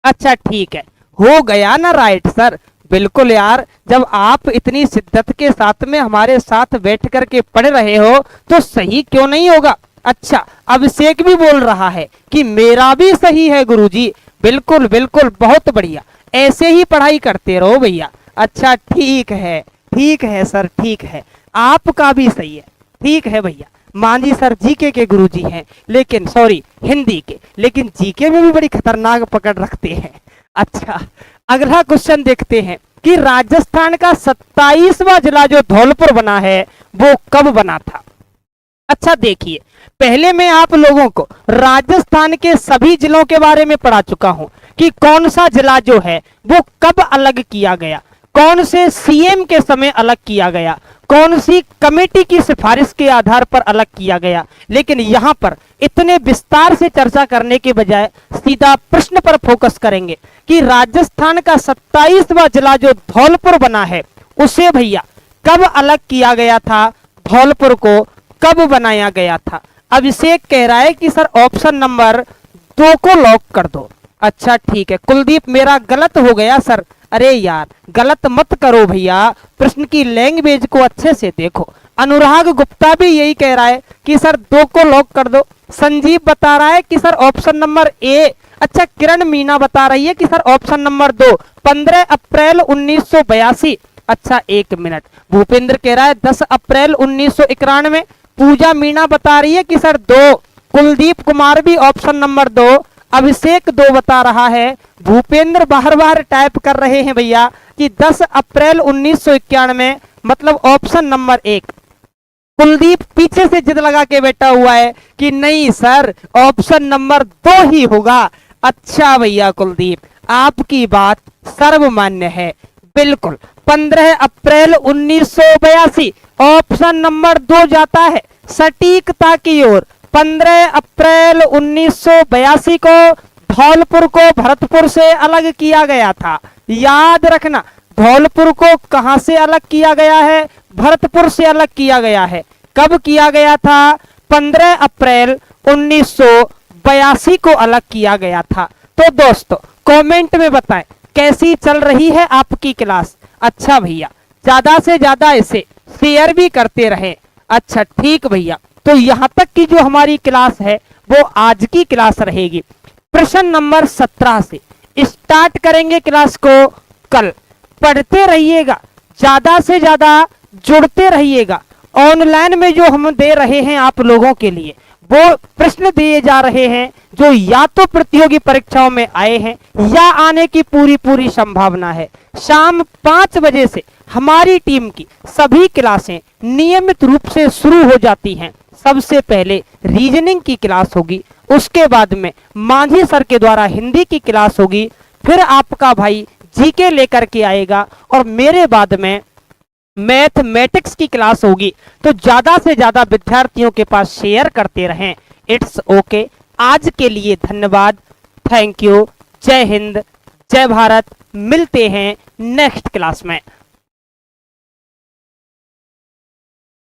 अच्छा ठीक है, हो गया ना राइट सर, बिल्कुल यार, जब आप इतनी शिद्दत के साथ में हमारे साथ बैठ करके पढ़ रहे हो तो सही क्यों नहीं होगा। अच्छा, अभिषेक भी बोल रहा है कि मेरा भी सही है गुरुजी। बिल्कुल बिल्कुल, बहुत बढ़िया, ऐसे ही पढ़ाई करते रहो भैया। अच्छा ठीक है सर, ठीक है, आपका भी सही है, ठीक है भैया। मांझी सर जीके के गुरुजी हैं, लेकिन सॉरी हिंदी के, लेकिन जीके में भी बड़ी खतरनाक पकड़ रखते हैं। अच्छा, अगला क्वेश्चन देखते हैं कि राजस्थान का 27वां जिला जो धौलपुर बना है वो कब बना था। अच्छा देखिए, पहले मैं आप लोगों को राजस्थान के सभी जिलों के बारे में पढ़ा चुका हूं कि कौन सा जिला जो है वो कब अलग किया गया, कौन से सीएम के समय अलग किया गया, कौन सी कमेटी की सिफारिश के आधार पर अलग किया गया। लेकिन यहां पर इतने विस्तार से चर्चा करने के बजाय सीधा प्रश्न पर फोकस करेंगे कि राजस्थान का 27वां जिला जो धौलपुर बना है उसे भैया कब अलग किया गया था, धौलपुर को कब बनाया गया था। अभिषेक कह रहा है कि सर ऑप्शन नंबर 2 को लॉक कर दो। अच्छा ठीक है, कुलदीप मेरा गलत हो गया सर। अरे यार गलत मत करो भैया, प्रश्न की लैंग्वेज को अच्छे से देखो। अनुराग गुप्ता भी यही कह रहा है कि सर 2 को लॉक कर दो। संजीव बता रहा है कि सर ऑप्शन नंबर ए। अच्छा, किरण मीना बता रही है कि सर ऑप्शन नंबर 2, 15 अप्रैल 1982। अच्छा एक मिनट, भूपेंद्र कह रहा है 10 अप्रैल 1991। पूजा मीना बता रही है कि सर 2। कुलदीप कुमार भी ऑप्शन नंबर 2। अभिषेक 2 बता रहा है। भूपेंद्र बाहर बाहर टाइप कर रहे हैं भैया कि 10 अप्रैल 1991, मतलब ऑप्शन नंबर 1। कुलदीप पीछे से जिद लगा के बैठा हुआ है कि नहीं सर ऑप्शन नंबर 2 ही होगा। अच्छा भैया कुलदीप, आपकी बात सर्वमान्य है, बिल्कुल 15 अप्रैल 1982 ऑप्शन नंबर 2 जाता है सटीकता की ओर। 15 अप्रैल 1982 को धौलपुर को भरतपुर से अलग किया गया था। याद रखना, धौलपुर को कहां से अलग किया गया है, भरतपुर से अलग किया गया है। कब किया गया था, 15 अप्रैल 1982 को अलग किया गया था। तो दोस्तों कमेंट में बताएं कैसी चल रही है आपकी क्लास। अच्छा भैया, ज्यादा से ज्यादा इसे शेयर भी करते रहें। अच्छा ठीक भैया, तो यहां तक की जो हमारी क्लास है वो आज की क्लास रहेगी। प्रश्न नंबर 17 से स्टार्ट करेंगे क्लास को कल। पढ़ते रहिएगा, ज्यादा से ज्यादा जुड़ते रहिएगा। ऑनलाइन में जो हम दे रहे हैं आप लोगों के लिए वो प्रश्न दिए जा रहे हैं जो या तो प्रतियोगी परीक्षाओं में आए हैं या आने की पूरी संभावना है। शाम 5 बजे से हमारी टीम की सभी क्लासें नियमित रूप से शुरू हो जाती हैं। सबसे पहले रीजनिंग की क्लास होगी, उसके बाद में मांझी सर के द्वारा हिंदी की क्लास होगी, फिर आपका भाई जीके लेकर के आएगा और मेरे बाद में मैथमेटिक्स की क्लास होगी। तो ज्यादा से ज्यादा विद्यार्थियों के पास शेयर करते रहें। It's okay. आज के लिए धन्यवाद, थैंक यू, जय हिंद, जय भारत। मिलते हैं नेक्स्ट क्लास में।